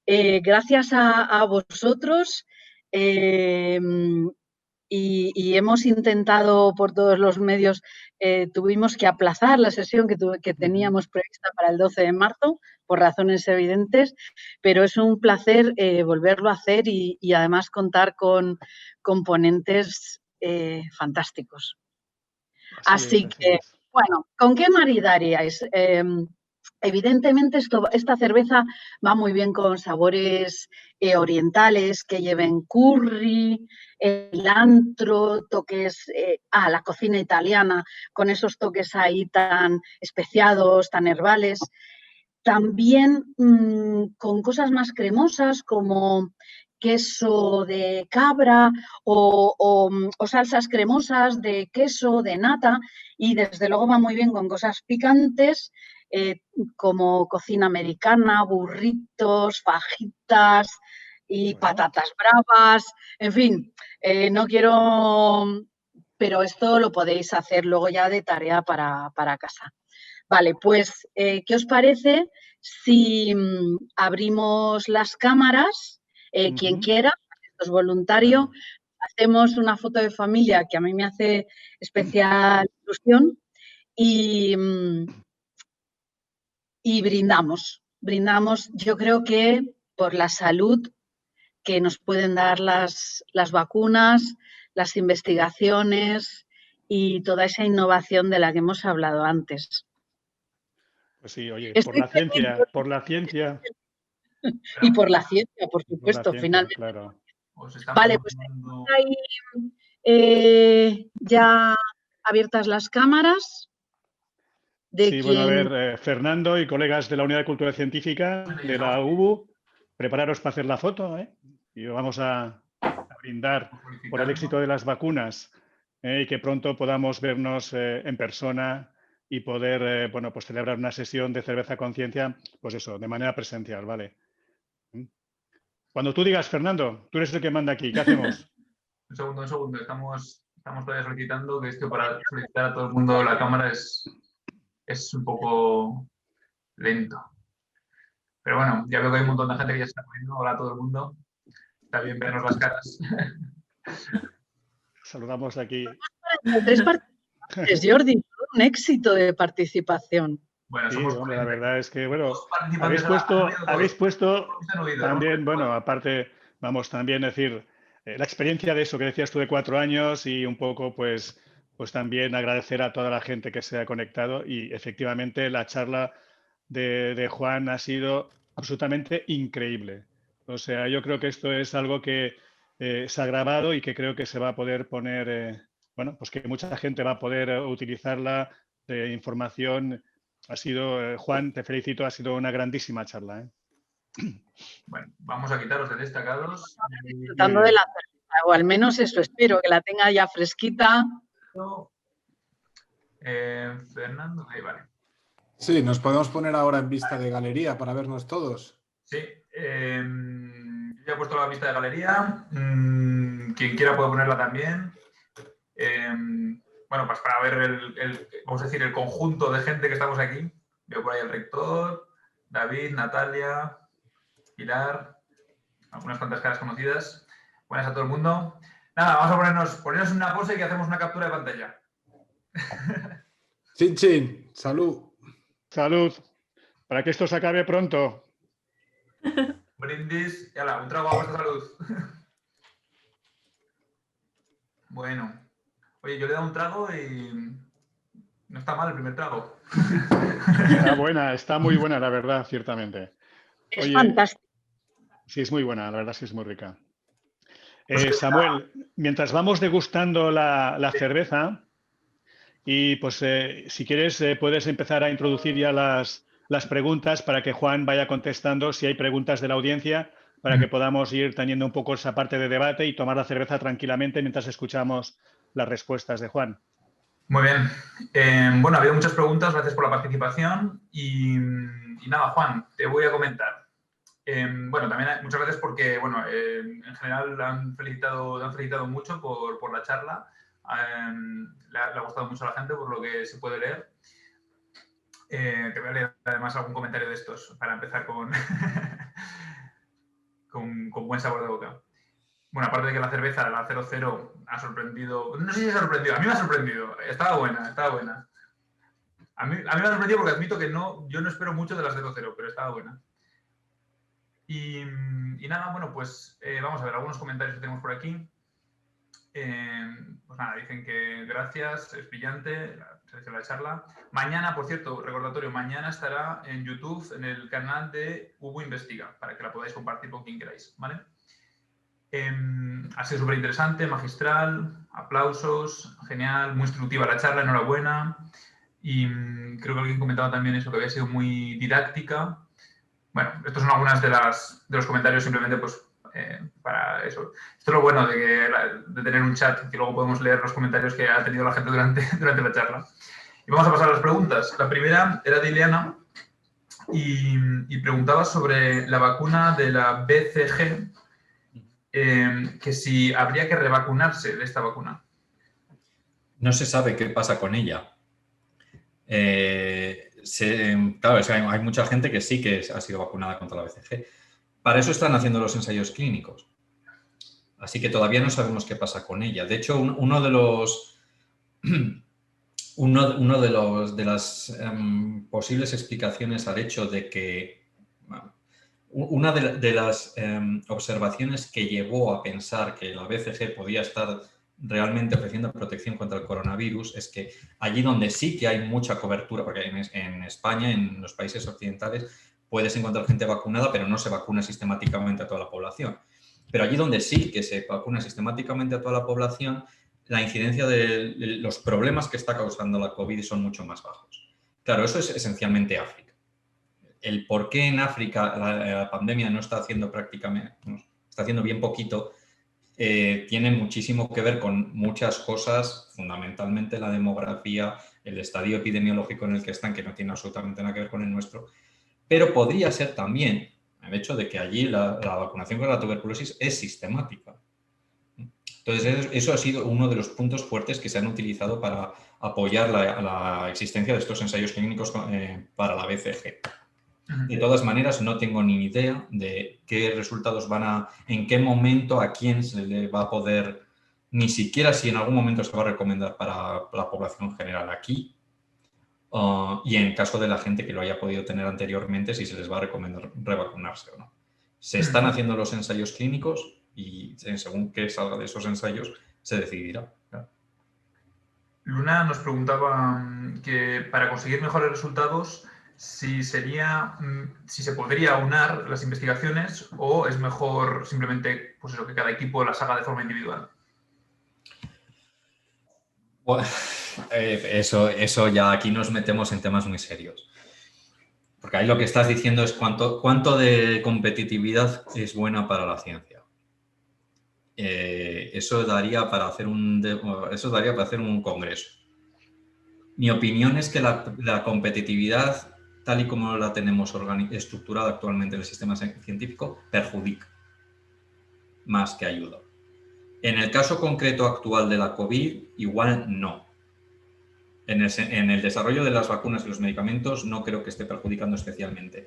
gracias a vosotros, y hemos intentado por todos los medios, tuvimos que aplazar la sesión que teníamos prevista para el 12 de marzo, por razones evidentes, pero es un placer volverlo a hacer y además contar con componentes fantásticos. Así que, bueno, ¿con qué maridaríais? Evidentemente esta cerveza va muy bien con sabores orientales que lleven curry, cilantro, toques a la cocina italiana, con esos toques ahí tan especiados, tan herbales. También con cosas más cremosas como queso de cabra o salsas cremosas de queso, de nata, y desde luego va muy bien con cosas picantes como cocina americana, burritos, fajitas y patatas bravas, en fin, no quiero, pero esto lo podéis hacer luego ya de tarea para casa. Vale, pues, ¿qué os parece si abrimos las cámaras? Quien quiera, esto es voluntario, hacemos una foto de familia que a mí me hace especial ilusión y brindamos. Brindamos, yo creo que por la salud que nos pueden dar las vacunas, las investigaciones y toda esa innovación de la que hemos hablado antes. Pues sí, oye, Estoy por la ciencia. Y por la ciencia, por supuesto, ciencia, finalmente. Claro. Vale, pues tenemos ahí ya abiertas las cámaras. Sí, bueno, a ver, Fernando y colegas de la Unidad de Cultura Científica de la UBU, prepararos para hacer la foto, ¿eh? Y vamos a brindar por el éxito de las vacunas y que pronto podamos vernos en persona y poder, bueno, pues celebrar una sesión de Cerveza Conciencia, pues eso, de manera presencial, ¿vale? Cuando tú digas, Fernando, tú eres el que manda aquí, ¿qué hacemos? Un segundo. Estamos todavía solicitando que esto para solicitar a todo el mundo la cámara es un poco lento. Pero bueno, ya veo que hay un montón de gente que ya está poniendo. Hola a todo el mundo. Está bien vernos las caras. Saludamos aquí. 3 participantes, Jordi, un éxito de participación. Bueno, sí, somos hombre, la verdad es que, bueno, habéis puesto también, ¿no? Bueno, aparte, vamos, también decir, la experiencia de eso que decías tú de 4 años y un poco, pues también agradecer a toda la gente que se ha conectado y efectivamente la charla de Juan ha sido absolutamente increíble. O sea, yo creo que esto es algo que se ha grabado y que creo que se va a poder poner, bueno, pues que mucha gente va a poder utilizarla de información. Ha sido, Juan, te felicito, ha sido una grandísima charla. Bueno, vamos a quitaros de destacados. Disfrutando de la cerveza. o al menos eso espero, que la tenga ya fresquita. Fernando, ahí vale. Sí, nos podemos poner ahora en vista de galería para vernos todos. Sí, ya he puesto la vista de galería. Quien quiera puede ponerla también. Bueno, pues para ver vamos a decir, el conjunto de gente que estamos aquí. Veo por ahí el rector, David, Natalia, Pilar, algunas cuantas caras conocidas. Buenas a todo el mundo. Nada, vamos a ponernos en una pose y hacemos una captura de pantalla. Chin, chin, salud. Salud, para que esto se acabe pronto. Brindis, y ala, un trago a vuestra salud. Bueno, oye, yo le he dado un trago y no está mal el primer trago. Está buena, está muy buena, la verdad, ciertamente. Es fantástico. Sí, es muy buena, la verdad sí es muy rica. Samuel, mientras vamos degustando la cerveza, y pues si quieres puedes empezar a introducir ya las preguntas para que Juan vaya contestando si hay preguntas de la audiencia, para que podamos ir teniendo un poco esa parte de debate y tomar la cerveza tranquilamente mientras escuchamos las respuestas de Juan. Muy bien. Bueno, ha habido muchas preguntas, gracias por la participación. Y nada, Juan, te voy a comentar. Bueno, también muchas gracias porque, bueno, en general le han felicitado mucho por la charla. Le ha gustado mucho a la gente por lo que se puede leer. Te voy a leer además algún comentario de estos para empezar con, con buen sabor de boca. Bueno, aparte de que la cerveza, la 00, ha sorprendido. No sé si ha sorprendido, a mí me ha sorprendido. Estaba buena, estaba buena. A mí me ha sorprendido porque admito que yo no espero mucho de las 00, pero estaba buena. Y nada, bueno, pues vamos a ver algunos comentarios que tenemos por aquí. Pues nada, dicen que gracias, es brillante la charla. Mañana, por cierto, recordatorio, mañana estará en YouTube, en el canal de Hugo Investiga, para que la podáis compartir con quien queráis, ¿vale? Ha sido súper interesante, magistral, aplausos, genial, muy instructiva la charla, enhorabuena. Y creo que alguien comentaba también eso, que había sido muy didáctica. Bueno, estos son algunas de los comentarios simplemente pues para eso. Esto es lo bueno de tener un chat, que luego podemos leer los comentarios que ha tenido la gente durante la charla. Y vamos a pasar a las preguntas. La primera era de Ileana y preguntaba sobre la vacuna de la BCG, que si habría que revacunarse de esta vacuna. No se sabe qué pasa con ella. Claro, hay mucha gente que sí que ha sido vacunada contra la BCG. Para eso están haciendo los ensayos clínicos. Así que todavía no sabemos qué pasa con ella. De hecho, una de las posibles explicaciones al hecho de que una de las observaciones que llevó a pensar que la BCG podía estar realmente ofreciendo protección contra el coronavirus es que allí donde sí que hay mucha cobertura, porque en España, en los países occidentales, puedes encontrar gente vacunada, pero no se vacuna sistemáticamente a toda la población. Pero allí donde sí que se vacuna sistemáticamente a toda la población, la incidencia de los problemas que está causando la COVID son mucho más bajos. Claro, eso es esencialmente África. El por qué en África la pandemia no está haciendo prácticamente, está haciendo bien poquito, tiene muchísimo que ver con muchas cosas, fundamentalmente la demografía, el estadio epidemiológico en el que están, que no tiene absolutamente nada que ver con el nuestro, pero podría ser también el hecho de que allí la vacunación contra la tuberculosis es sistemática. Entonces, eso ha sido uno de los puntos fuertes que se han utilizado para apoyar la existencia de estos ensayos clínicos para la BCG. De todas maneras, no tengo ni idea de qué resultados en qué momento, a quién se le va a poder, ni siquiera si en algún momento se va a recomendar para la población general aquí, y en caso de la gente que lo haya podido tener anteriormente, si se les va a recomendar revacunarse o no. Se están haciendo los ensayos clínicos y según qué salga de esos ensayos, se decidirá. Claro. Luna nos preguntaba que para conseguir mejores resultados, si se podría aunar las investigaciones o es mejor simplemente pues eso, que cada equipo las haga de forma individual. Bueno, eso ya aquí nos metemos en temas muy serios. Porque ahí lo que estás diciendo es cuánto de competitividad es buena para la ciencia. eso daría para hacer un congreso. Mi opinión es que la competitividad, tal y como la tenemos estructurada actualmente en el sistema científico, perjudica más que ayuda. En el caso concreto actual de la COVID, igual no. En el desarrollo de las vacunas y los medicamentos no creo que esté perjudicando especialmente.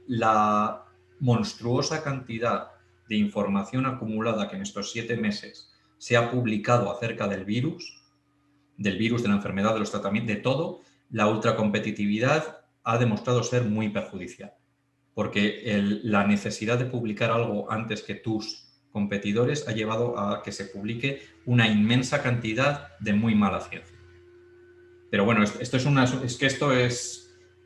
La monstruosa cantidad de información acumulada que en estos 7 meses se ha publicado acerca del virus, de la enfermedad, de los tratamientos, de todo, la ultracompetitividad ha demostrado ser muy perjudicial. Porque la necesidad de publicar algo antes que tus competidores ha llevado a que se publique una inmensa cantidad de muy mala ciencia. Pero bueno, esto es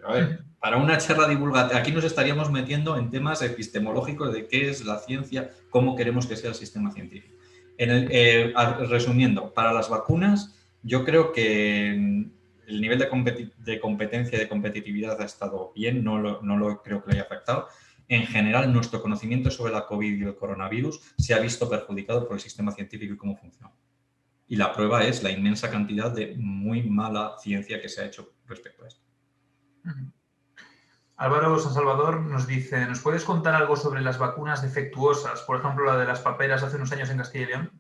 a ver, para una charla divulgativa, aquí nos estaríamos metiendo en temas epistemológicos de qué es la ciencia, cómo queremos que sea el sistema científico. Resumiendo, para las vacunas, yo creo que el nivel de competencia y de competitividad ha estado bien, no lo creo que le haya afectado. En general, nuestro conocimiento sobre la COVID y el coronavirus se ha visto perjudicado por el sistema científico y cómo funciona. Y la prueba es la inmensa cantidad de muy mala ciencia que se ha hecho respecto a esto. Álvaro San Salvador nos dice, ¿nos puedes contar algo sobre las vacunas defectuosas? Por ejemplo, la de las paperas hace unos años en Castilla y León.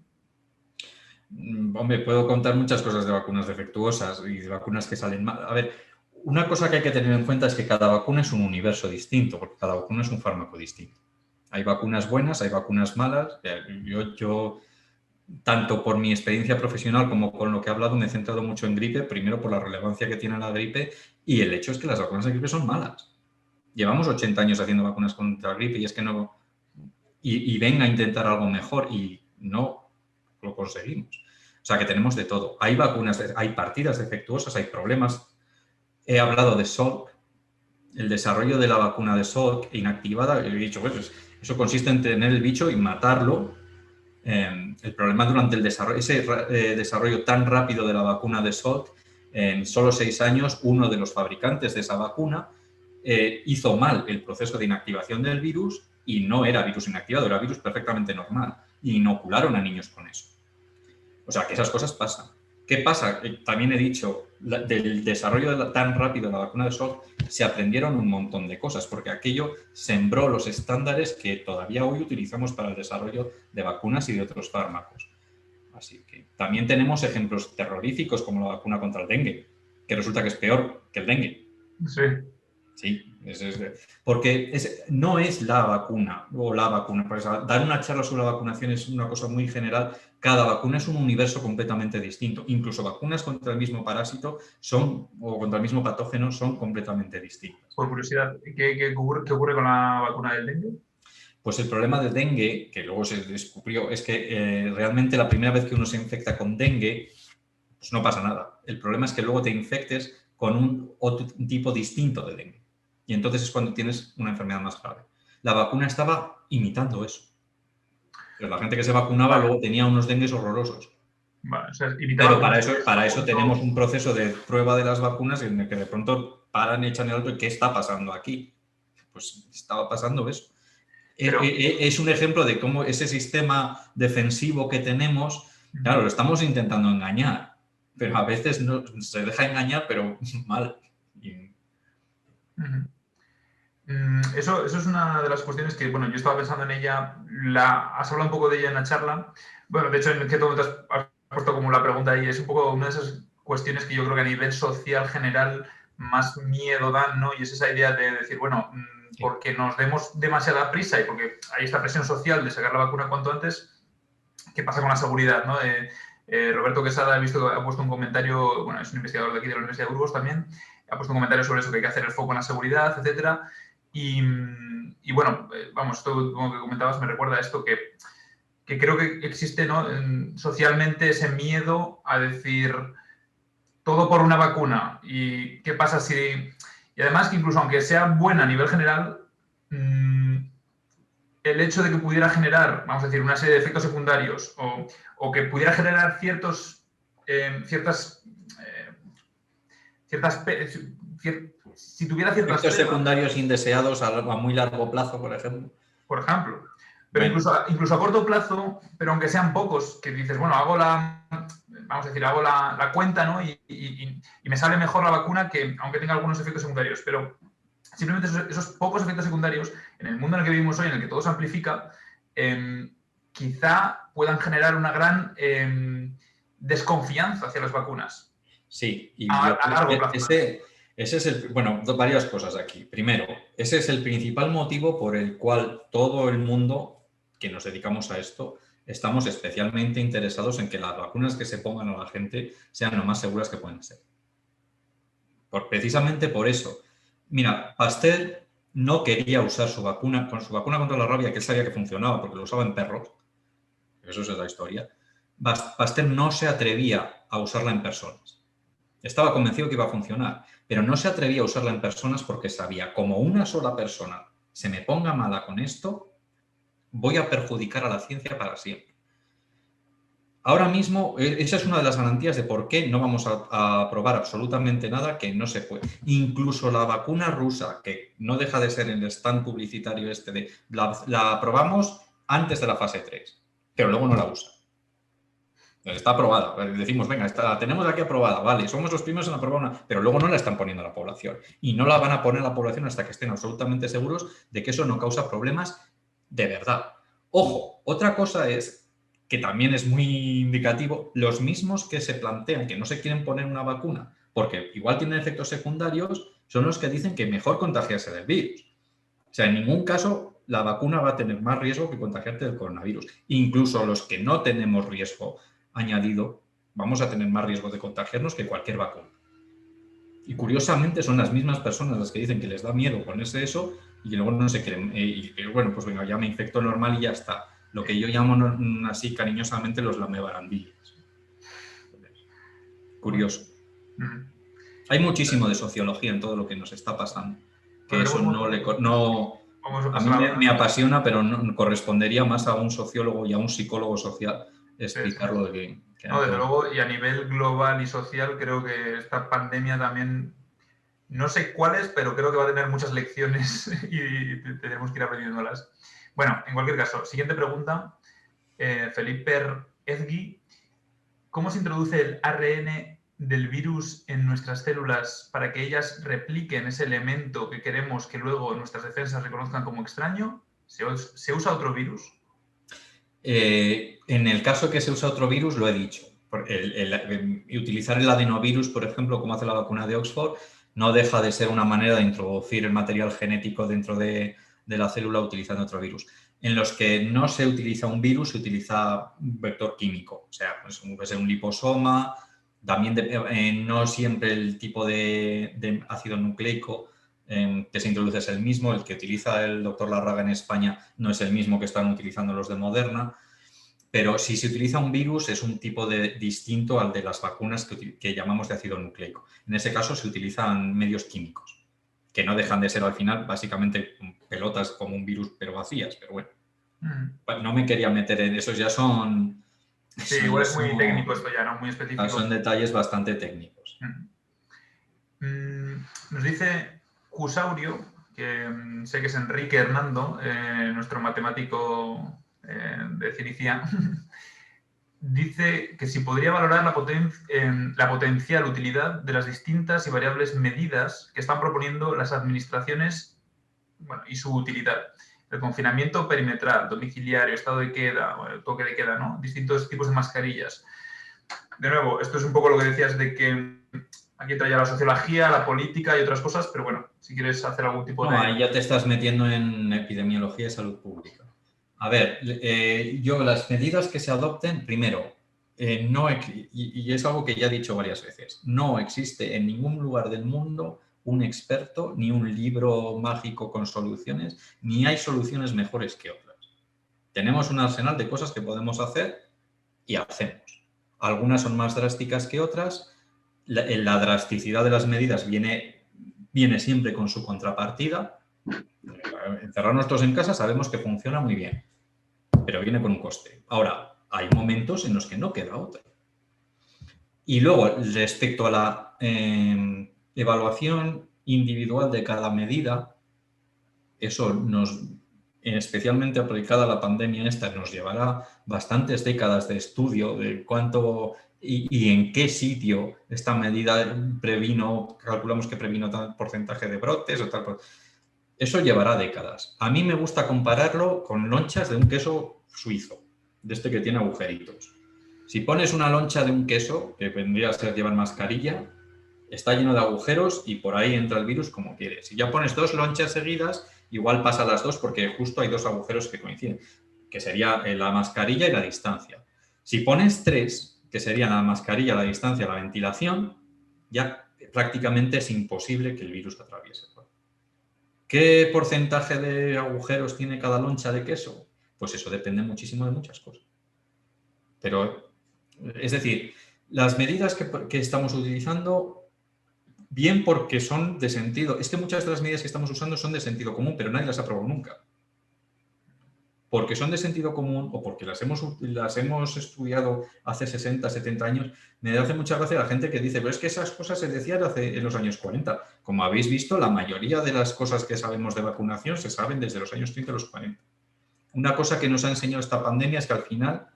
Hombre, puedo contar muchas cosas de vacunas defectuosas y de vacunas que salen mal. A ver, una cosa que hay que tener en cuenta es que cada vacuna es un universo distinto, porque cada vacuna es un fármaco distinto. Hay vacunas buenas, hay vacunas malas. Yo tanto por mi experiencia profesional como con lo que he hablado, me he centrado mucho en gripe, primero por la relevancia que tiene la gripe y el hecho es que las vacunas de gripe son malas. Llevamos 80 años haciendo vacunas contra gripe y es que no... Y venga a intentar algo mejor y no lo conseguimos. O sea que tenemos de todo. Hay vacunas, hay partidas defectuosas, hay problemas. He hablado de Salk, el desarrollo de la vacuna de Salk inactivada. He dicho, pues eso consiste en tener el bicho y matarlo. El problema durante el desarrollo, ese desarrollo tan rápido de la vacuna de Salk, en solo 6 años, uno de los fabricantes de esa vacuna hizo mal el proceso de inactivación del virus y no era virus inactivado, era virus perfectamente normal. Y inocularon a niños con eso. O sea, que esas cosas pasan. ¿Qué pasa? También he dicho, del desarrollo tan rápido de la vacuna de Salk se aprendieron un montón de cosas, porque aquello sembró los estándares que todavía hoy utilizamos para el desarrollo de vacunas y de otros fármacos. Así que también tenemos ejemplos terroríficos como la vacuna contra el dengue, que resulta que es peor que el dengue. Sí. Sí, porque no es la vacuna o la vacuna. Pues dar una charla sobre la vacunación es una cosa muy general. Cada vacuna es un universo completamente distinto. Incluso vacunas contra el mismo parásito o contra el mismo patógeno son completamente distintas. Por curiosidad, ¿qué ocurre con la vacuna del dengue? Pues el problema del dengue, que luego se descubrió, es que realmente la primera vez que uno se infecta con dengue, pues no pasa nada. El problema es que luego te infectes con otro tipo distinto de dengue. Y entonces es cuando tienes una enfermedad más grave. La vacuna estaba imitando eso. Pero la gente que se vacunaba luego tenía unos dengues horrorosos. Vale, o sea, pero para eso tenemos un proceso de prueba de las vacunas en el que de pronto paran, echan el otro y ¿qué está pasando aquí? Pues estaba pasando eso. Pero es un ejemplo de cómo ese sistema defensivo que tenemos, claro, lo estamos intentando engañar, pero a veces no, se deja engañar, pero mal. Eso es una de las cuestiones que, bueno, yo estaba pensando en ella, has hablado un poco de ella en la charla. Bueno, de hecho, en cierto momento has puesto como la pregunta ahí, es un poco una de esas cuestiones que yo creo que a nivel social general más miedo dan, ¿no? Y es esa idea de decir, bueno, porque nos demos demasiada prisa y porque hay esta presión social de sacar la vacuna cuanto antes, ¿qué pasa con la seguridad, ¿no? Roberto Quesada, he visto que ha puesto un comentario, bueno, es un investigador de aquí de la Universidad de Burgos también, ha puesto un comentario sobre eso, que hay que hacer el foco en la seguridad, etcétera. Y bueno, vamos, esto como que comentabas me recuerda a esto, que creo que existe, ¿no? Socialmente ese miedo a decir todo por una vacuna. ¿Y qué pasa si...? Y además que incluso aunque sea buena a nivel general, el hecho de que pudiera generar, vamos a decir, una serie de efectos secundarios o que pudiera generar si tuviera ciertos efectos secundarios indeseados a muy largo plazo, por ejemplo. Por ejemplo, Pero Bueno. incluso a corto plazo, pero aunque sean pocos, que dices, bueno, hago la cuenta, ¿no? Y me sale mejor la vacuna que, aunque tenga algunos efectos secundarios. Pero simplemente esos pocos efectos secundarios, en el mundo en el que vivimos hoy, en el que todo se amplifica, quizá puedan generar una gran desconfianza hacia las vacunas. Sí, y a largo plazo. Ese es varias cosas aquí. Primero, ese es el principal motivo por el cual todo el mundo que nos dedicamos a esto estamos especialmente interesados en que las vacunas que se pongan a la gente sean lo más seguras que puedan ser. Precisamente por eso. Mira, Pasteur no quería usar su vacuna contra la rabia, que él sabía que funcionaba porque lo usaba en perros. Eso es la historia. Pasteur no se atrevía a usarla en personas. Estaba convencido que iba a funcionar, pero no se atrevía a usarla en personas porque sabía, como una sola persona se me ponga mala con esto, voy a perjudicar a la ciencia para siempre. Ahora mismo, esa es una de las garantías de por qué no vamos a probar absolutamente nada que no se puede. Incluso la vacuna rusa, que no deja de ser el stand publicitario la aprobamos antes de la fase 3, pero luego no la usa. Está aprobada. Decimos, venga, la tenemos aquí aprobada, vale, somos los primeros en aprobar una, pero luego no la están poniendo a la población. Y no la van a poner a la población hasta que estén absolutamente seguros de que eso no causa problemas de verdad. Ojo, otra cosa es, que también es muy indicativo, los mismos que se plantean que no se quieren poner una vacuna porque igual tienen efectos secundarios, son los que dicen que mejor contagiarse del virus. O sea, en ningún caso la vacuna va a tener más riesgo que contagiarte del coronavirus. Incluso los que no tenemos riesgo añadido, vamos a tener más riesgo de contagiarnos que cualquier vacuna. Y curiosamente son las mismas personas las que dicen que les da miedo ponerse eso y que luego no se quieren. Y que bueno, pues venga, ya me infecto normal y ya está. Lo que yo llamo así cariñosamente los lamebarandillas. Curioso. Hay muchísimo de sociología en todo lo que nos está pasando. Que eso a mí me apasiona, pero no correspondería más a un sociólogo y a un psicólogo social explicarlo de bien. No, desde luego, y a nivel global y social, creo que esta pandemia también, no sé cuáles, pero creo que va a tener muchas lecciones y tenemos que ir aprendiéndolas. Bueno, en cualquier caso, siguiente pregunta. Felipe Ezgui, ¿cómo se introduce el ARN del virus en nuestras células para que ellas repliquen ese elemento que queremos que luego nuestras defensas reconozcan como extraño? ¿Se usa otro virus? En el caso que se usa otro virus, lo he dicho. Utilizar el adenovirus, por ejemplo, como hace la vacuna de Oxford, no deja de ser una manera de introducir el material genético dentro de la célula utilizando otro virus. En los que no se utiliza un virus, se utiliza un vector químico. O sea, pues puede ser un liposoma, también no siempre el tipo de ácido nucleico que se introduce es el mismo, el que utiliza el doctor Larraga en España no es el mismo que están utilizando los de Moderna, pero si se utiliza un virus es un tipo distinto al de las vacunas que llamamos de ácido nucleico. En ese caso se utilizan medios químicos, que no dejan de ser al final básicamente pelotas como un virus pero vacías, pero bueno. No me quería meter en eso, ya son... Sí, igual es muy técnico esto ya, ¿no? Muy específico. Son detalles bastante técnicos. Nos dice Cusaurio, que sé que es Enrique Hernando, nuestro matemático de Ciricia, dice que si podría valorar la potencial utilidad de las distintas y variables medidas que están proponiendo las administraciones, bueno, y su utilidad. El confinamiento perimetral, domiciliario, estado de queda, toque de queda, ¿no? Distintos tipos de mascarillas. De nuevo, esto es un poco lo que decías de que aquí entra ya la sociología, la política y otras cosas, pero bueno, si quieres hacer algún tipo de... No, ahí ya te estás metiendo en epidemiología y salud pública. A ver, las medidas que se adopten, primero, y es algo que ya he dicho varias veces, no existe en ningún lugar del mundo un experto, ni un libro mágico con soluciones, ni hay soluciones mejores que otras. Tenemos un arsenal de cosas que podemos hacer y hacemos. Algunas son más drásticas que otras. La drasticidad de las medidas viene siempre con su contrapartida. Encerrarnos todos en casa sabemos que funciona muy bien, pero viene con un coste. Ahora, hay momentos en los que no queda otra. Y luego, respecto a la evaluación individual de cada medida, eso especialmente aplicada a la pandemia esta, nos llevará bastantes décadas de estudio de cuánto y en qué sitio esta medida calculamos que previno tal porcentaje de brotes o tal. Eso llevará décadas. A mí me gusta compararlo con lonchas de un queso suizo, de este que tiene agujeritos. Si pones una loncha de un queso, que vendría a ser llevar mascarilla, está lleno de agujeros y por ahí entra el virus como quieres. Si ya pones 2 lonchas seguidas, igual pasa las 2 porque justo hay 2 agujeros que coinciden, que sería la mascarilla y la distancia. Si pones 3, que serían la mascarilla, la distancia, la ventilación, ya prácticamente es imposible que el virus atraviese. ¿Qué porcentaje de agujeros tiene cada loncha de queso? Pues eso depende muchísimo de muchas cosas. Pero, es decir, las medidas que estamos utilizando, bien porque son de sentido, es que muchas de las medidas que estamos usando son de sentido común, pero nadie las ha probado nunca. Porque son de sentido común o porque las hemos estudiado hace 60, 70 años, me hace mucha gracia la gente que dice, pero es que esas cosas se decían en los años 40. Como habéis visto, la mayoría de las cosas que sabemos de vacunación se saben desde los años 30 a los 40. Una cosa que nos ha enseñado esta pandemia es que al final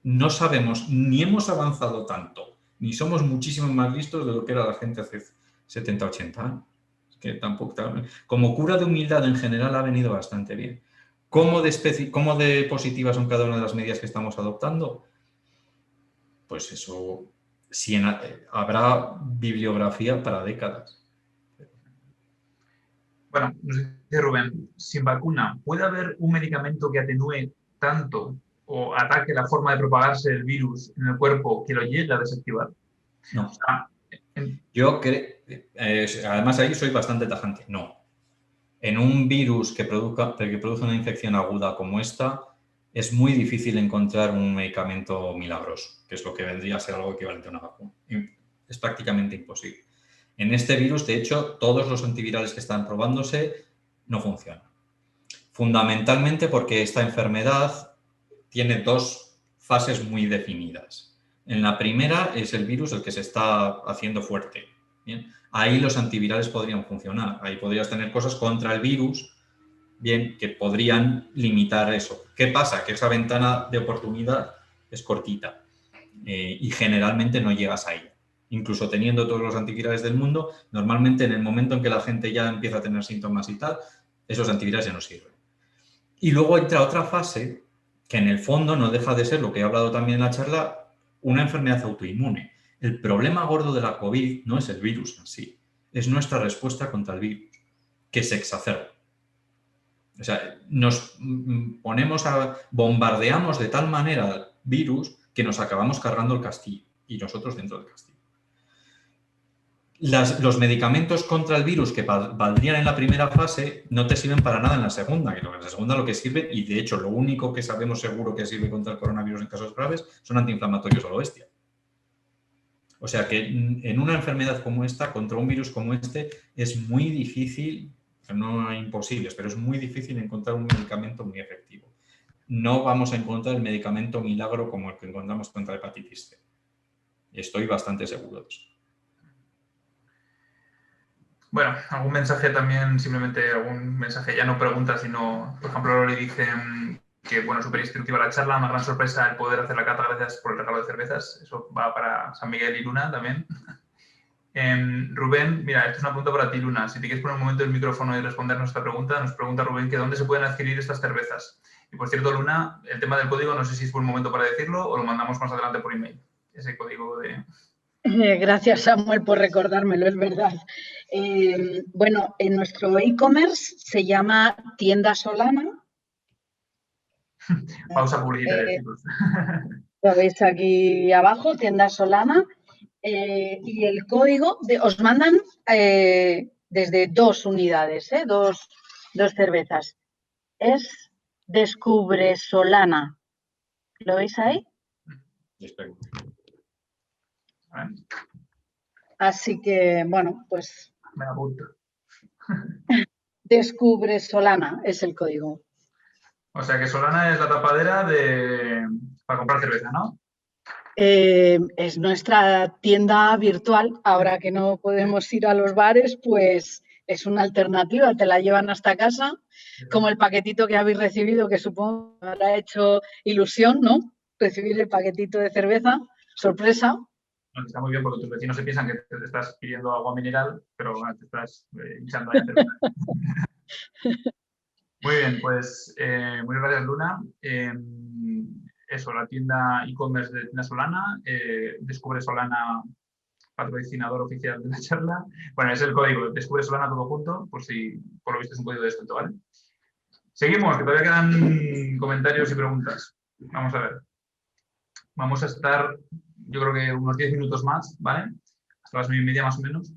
no sabemos ni hemos avanzado tanto, ni somos muchísimo más listos de lo que era la gente hace 70, 80 años. Es que tampoco, como cura de humildad en general ha venido bastante bien. ¿Cómo de positivas son cada una de las medidas que estamos adoptando? Pues eso, habrá bibliografía para décadas. Bueno, nos dice Rubén, sin vacuna, ¿puede haber un medicamento que atenúe tanto o ataque la forma de propagarse del virus en el cuerpo que lo llegue a desactivar? No. O sea, yo creo, además ahí soy bastante tajante, no. En un virus que produce una infección aguda como esta, es muy difícil encontrar un medicamento milagroso, que es lo que vendría a ser algo equivalente a una vacuna. Es prácticamente imposible. En este virus, de hecho, todos los antivirales que están probándose no funcionan. Fundamentalmente porque esta enfermedad tiene 2 fases muy definidas. En la primera es el virus el que se está haciendo fuerte. ¿Bien? Ahí los antivirales podrían funcionar. Ahí podrías tener cosas contra el virus, bien, que podrían limitar eso. ¿Qué pasa? Que esa ventana de oportunidad es cortita y generalmente no llegas a ella. Incluso teniendo todos los antivirales del mundo, normalmente en el momento en que la gente ya empieza a tener síntomas y tal, esos antivirales ya no sirven. Y luego entra otra fase que en el fondo no deja de ser, lo que he hablado también en la charla, una enfermedad autoinmune. El problema gordo de la COVID no es el virus en sí, es nuestra respuesta contra el virus, que se exacerba. O sea, nos bombardeamos de tal manera al virus que nos acabamos cargando el castillo y nosotros dentro del castillo. Los medicamentos contra el virus que valdrían en la primera fase no te sirven para nada en la segunda, que en la segunda lo que sirve, y de hecho lo único que sabemos seguro que sirve contra el coronavirus en casos graves, son antiinflamatorios a lo bestia. O sea que en una enfermedad como esta, contra un virus como este, es muy difícil, no imposible, pero es muy difícil encontrar un medicamento muy efectivo. No vamos a encontrar el medicamento milagro como el que encontramos contra la hepatitis C. Estoy bastante seguro de eso. Bueno, algún mensaje también, simplemente algún mensaje, ya no preguntas, sino, por ejemplo, le dicen que, bueno, súper instructiva la charla, una gran sorpresa el poder hacer la cata, gracias por el regalo de cervezas. Eso va para San Miguel y Luna también. Rubén, mira, esto es una pregunta para ti, Luna. Si te quieres poner un momento el micrófono y respondernos esta pregunta, nos pregunta Rubén que dónde se pueden adquirir estas cervezas. Y por cierto, Luna, el tema del código, no sé si es buen momento para decirlo o lo mandamos más adelante por email. Ese código de... Gracias, Samuel, por recordármelo, es verdad. Bueno, en nuestro e-commerce se llama Tienda Solana. Pausa publicitaria, chicos. Lo veis aquí abajo, Tienda Solana. Y el código, os mandan desde 2 unidades, dos cervezas. Es Descubre Solana. ¿Lo veis ahí? Espero. Así que, bueno, pues... Me apunto. Descubre Solana es el código. O sea que Solana es la tapadera para comprar cerveza, ¿no? Es nuestra tienda virtual. Ahora que no podemos ir a los bares, pues es una alternativa, te la llevan hasta casa, como el paquetito que habéis recibido, que supongo que habrá hecho ilusión, ¿no? Recibir el paquetito de cerveza, sorpresa. Bueno, está muy bien porque tus vecinos se piensan que te estás pidiendo agua mineral, pero bueno, te estás hinchando ahí cerveza. Muy bien, pues muchas gracias, Luna. Eso, la tienda e-commerce de Tienda Solana, Descubre Solana, patrocinador oficial de la charla. Bueno, es el código, Descubre Solana todo junto, por lo visto es un código de descuento, ¿vale? Seguimos, que todavía quedan comentarios y preguntas. Vamos a ver. Vamos a estar, yo creo que unos 10 minutos más, ¿vale? Hasta las 9:30 más o menos.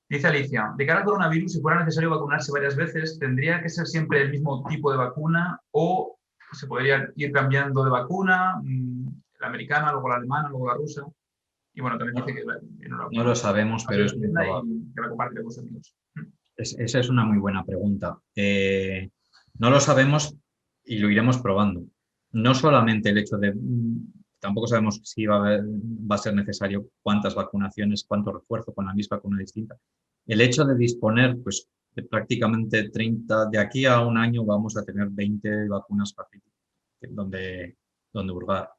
Dice Alicia, de cara al coronavirus, si fuera necesario vacunarse varias veces, ¿tendría que ser siempre el mismo tipo de vacuna o se podría ir cambiando de vacuna, la americana, luego la alemana, luego la rusa? Y bueno, también dice que no lo sabemos, pero es muy probable. Que la comparte con vos amigos. Esa es una muy buena pregunta. No lo sabemos y lo iremos probando. No solamente el hecho de... Tampoco sabemos si va a ser necesario cuántas vacunaciones, cuánto refuerzo con la misma vacuna distinta. El hecho de disponer, pues, de prácticamente 30, de aquí a un año vamos a tener 20 vacunas donde hurgar.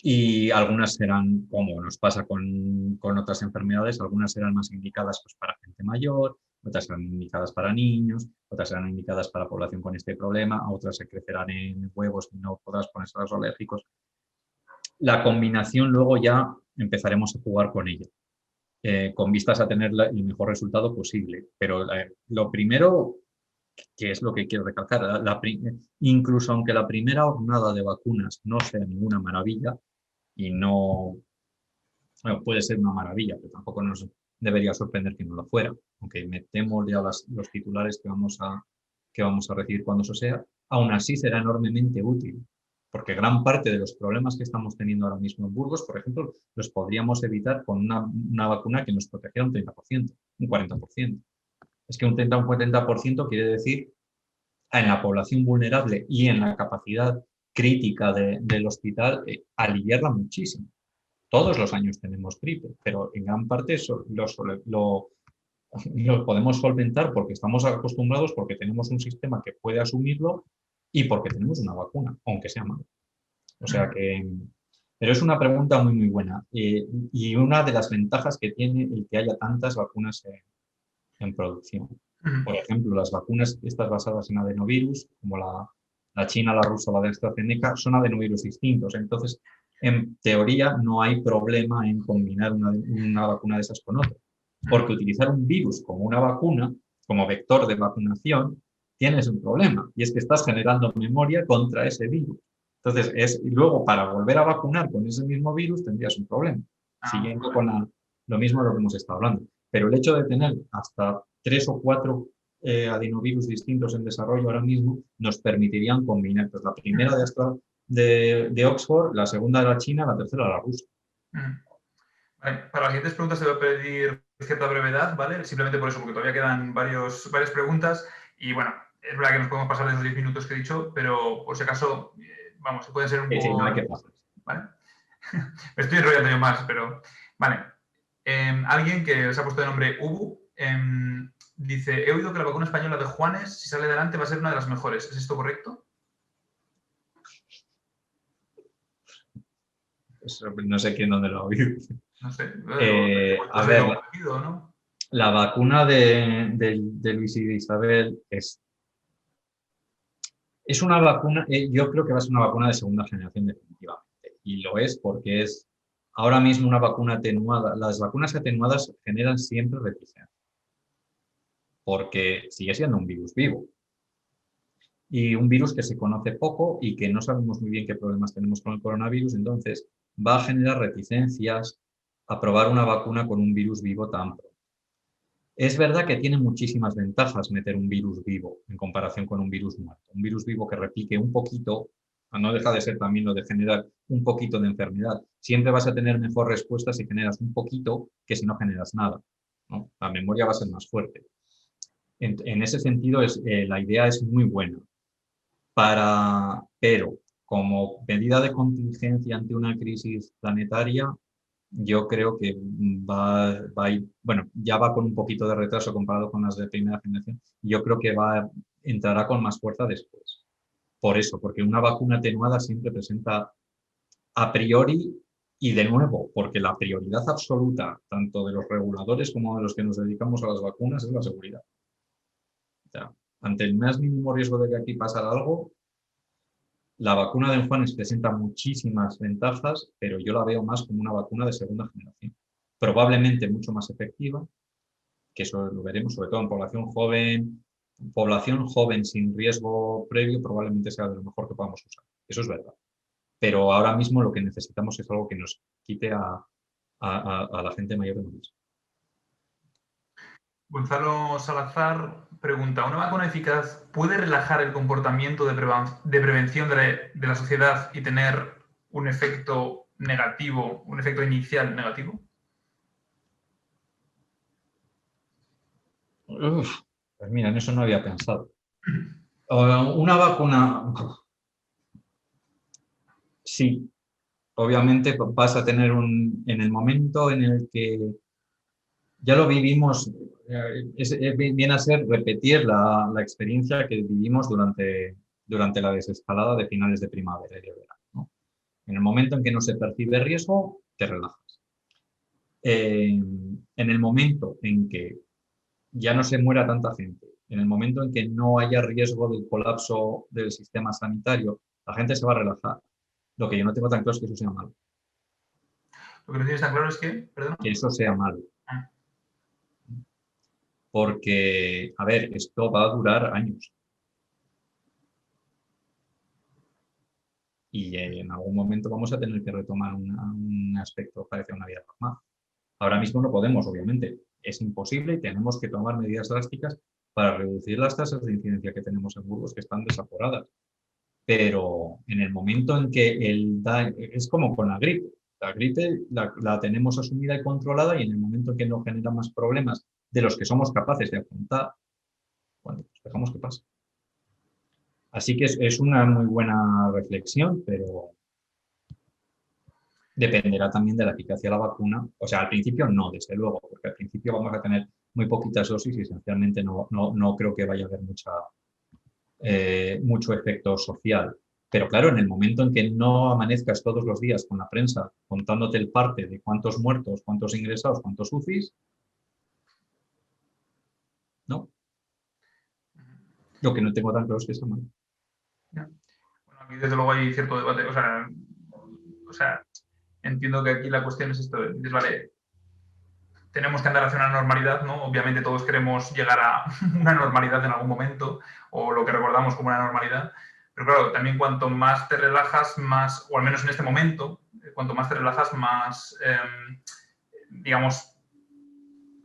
Y algunas serán, como nos pasa con otras enfermedades, algunas serán más indicadas pues, para gente mayor, otras serán indicadas para niños, otras serán indicadas para población con este problema, otras se crecerán en huevos y no podrás ponerse a los alérgicos. La combinación luego ya empezaremos a jugar con ella, con vistas a tener el mejor resultado posible. Pero lo primero, que es lo que quiero recalcar, incluso aunque la primera jornada de vacunas no sea ninguna maravilla, y no puede ser una maravilla, pero tampoco nos debería sorprender que no lo fuera, aunque metemos ya los titulares que vamos a recibir cuando eso sea, aún así será enormemente útil. Porque gran parte de los problemas que estamos teniendo ahora mismo en Burgos, por ejemplo, los podríamos evitar con una vacuna que nos protegiera un 30%, un 40%. Es que un 30 o un 40% quiere decir en la población vulnerable y en la capacidad crítica del hospital, aliviarla muchísimo. Todos los años tenemos gripe, pero en gran parte eso lo podemos solventar porque estamos acostumbrados, porque tenemos un sistema que puede asumirlo y porque tenemos una vacuna, aunque sea mala. O sea que... Pero es una pregunta muy, muy buena. Y una de las ventajas que tiene el que haya tantas vacunas en producción. Por ejemplo, las vacunas estas basadas en adenovirus, como la china, la rusa o la de AstraZeneca, son adenovirus distintos. Entonces, en teoría, no hay problema en combinar una vacuna de esas con otra. Porque utilizar un virus como una vacuna, como vector de vacunación, tienes un problema. Y es que estás generando memoria contra ese virus. Entonces, luego, para volver a vacunar con ese mismo virus, tendrías un problema. Siguiendo con lo mismo de lo que hemos estado hablando. Pero el hecho de tener hasta 3 o 4 adenovirus distintos en desarrollo ahora mismo nos permitirían combinar. Pues la primera de Oxford, la segunda de la China, la tercera de la rusa. Vale, para las siguientes preguntas te voy a pedir cierta brevedad, ¿vale? Simplemente por eso, porque todavía quedan varias preguntas y bueno, es verdad que nos podemos pasar de esos 10 minutos que he dicho, pero por si acaso, vamos, puede ser un poco... Sí, no hay que pasar. ¿Vale? Me estoy enrollando yo más, pero... Vale. Alguien que se ha puesto de nombre Ubu dice, he oído que la vacuna española de Juanes, si sale adelante, va a ser una de las mejores. ¿Es esto correcto? Pues no sé quién dónde lo ha oído. No sé. A ver, ¿no? La vacuna de Luis y de Isabel es una vacuna, yo creo que va a ser una vacuna de segunda generación definitivamente. Y lo es porque es ahora mismo una vacuna atenuada. Las vacunas atenuadas generan siempre reticencia. Porque sigue siendo un virus vivo. Y un virus que se conoce poco y que no sabemos muy bien qué problemas tenemos con el coronavirus, entonces va a generar reticencias a probar una vacuna con un virus vivo tan pronto. Es verdad que tiene muchísimas ventajas meter un virus vivo en comparación con un virus muerto. Un virus vivo que replique un poquito, no deja de ser también lo de generar un poquito de enfermedad. Siempre vas a tener mejor respuesta si generas un poquito que si no generas nada, ¿no? La memoria va a ser más fuerte. En ese sentido, la idea es muy buena. Pero como medida de contingencia ante una crisis planetaria, yo creo que ya va con un poquito de retraso comparado con las de primera generación. Yo creo que entrará con más fuerza después. Por eso, porque una vacuna atenuada siempre presenta a priori, y de nuevo, porque la prioridad absoluta, tanto de los reguladores como de los que nos dedicamos a las vacunas, es la seguridad. O sea, ante el más mínimo riesgo de que aquí pasara algo, la vacuna de Enjuanes presenta muchísimas ventajas, pero yo la veo más como una vacuna de segunda generación. Probablemente mucho más efectiva, que eso lo veremos, sobre todo en población joven. Población joven sin riesgo previo probablemente sea de lo mejor que podamos usar. Eso es verdad. Pero ahora mismo lo que necesitamos es algo que nos quite a la gente mayor de nosotros. Gonzalo Salazar pregunta, ¿una vacuna eficaz puede relajar el comportamiento de prevención de la sociedad y tener un efecto negativo, un efecto inicial negativo? Pues mira, en eso no había pensado. Una vacuna, sí, obviamente vas a tener en el momento en el que ya lo vivimos, viene a ser repetir la experiencia que vivimos durante la desescalada de finales de primavera y de verano, ¿no? En el momento en que no se percibe riesgo, te relajas. En el momento en que ya no se muera tanta gente, en el momento en que no haya riesgo del colapso del sistema sanitario, la gente se va a relajar. Lo que yo no tengo tan claro es que eso sea malo. Lo que no tienes tan claro es que, perdón. Que eso sea malo. Porque, a ver, esto va a durar años. Y en algún momento vamos a tener que retomar un aspecto parecido a una vida normal. Ahora mismo no podemos, obviamente. Es imposible y tenemos que tomar medidas drásticas para reducir las tasas de incidencia que tenemos en Burgos, que están desaforadas. Pero en el momento en que es como con la gripe. La gripe la tenemos asumida y controlada, y en el momento en que no genera más problemas de los que somos capaces de afrontar, bueno, pues dejamos que pase. Así que es una muy buena reflexión, pero dependerá también de la eficacia de la vacuna. O sea, al principio no, desde luego, porque al principio vamos a tener muy poquitas dosis y esencialmente no creo que vaya a haber mucho efecto social. Pero claro, en el momento en que no amanezcas todos los días con la prensa contándote el parte de cuántos muertos, cuántos ingresados, cuántos UCIs, ¿no? Lo que no tengo tan claro es que está mal. Bueno, aquí desde luego hay cierto debate. O sea, entiendo que aquí la cuestión es esto, vale, tenemos que andar hacia una normalidad, ¿no? Obviamente todos queremos llegar a una normalidad en algún momento, o lo que recordamos como una normalidad, pero claro, también cuanto más te relajas, más, o al menos en este momento, cuanto más te relajas, más, digamos,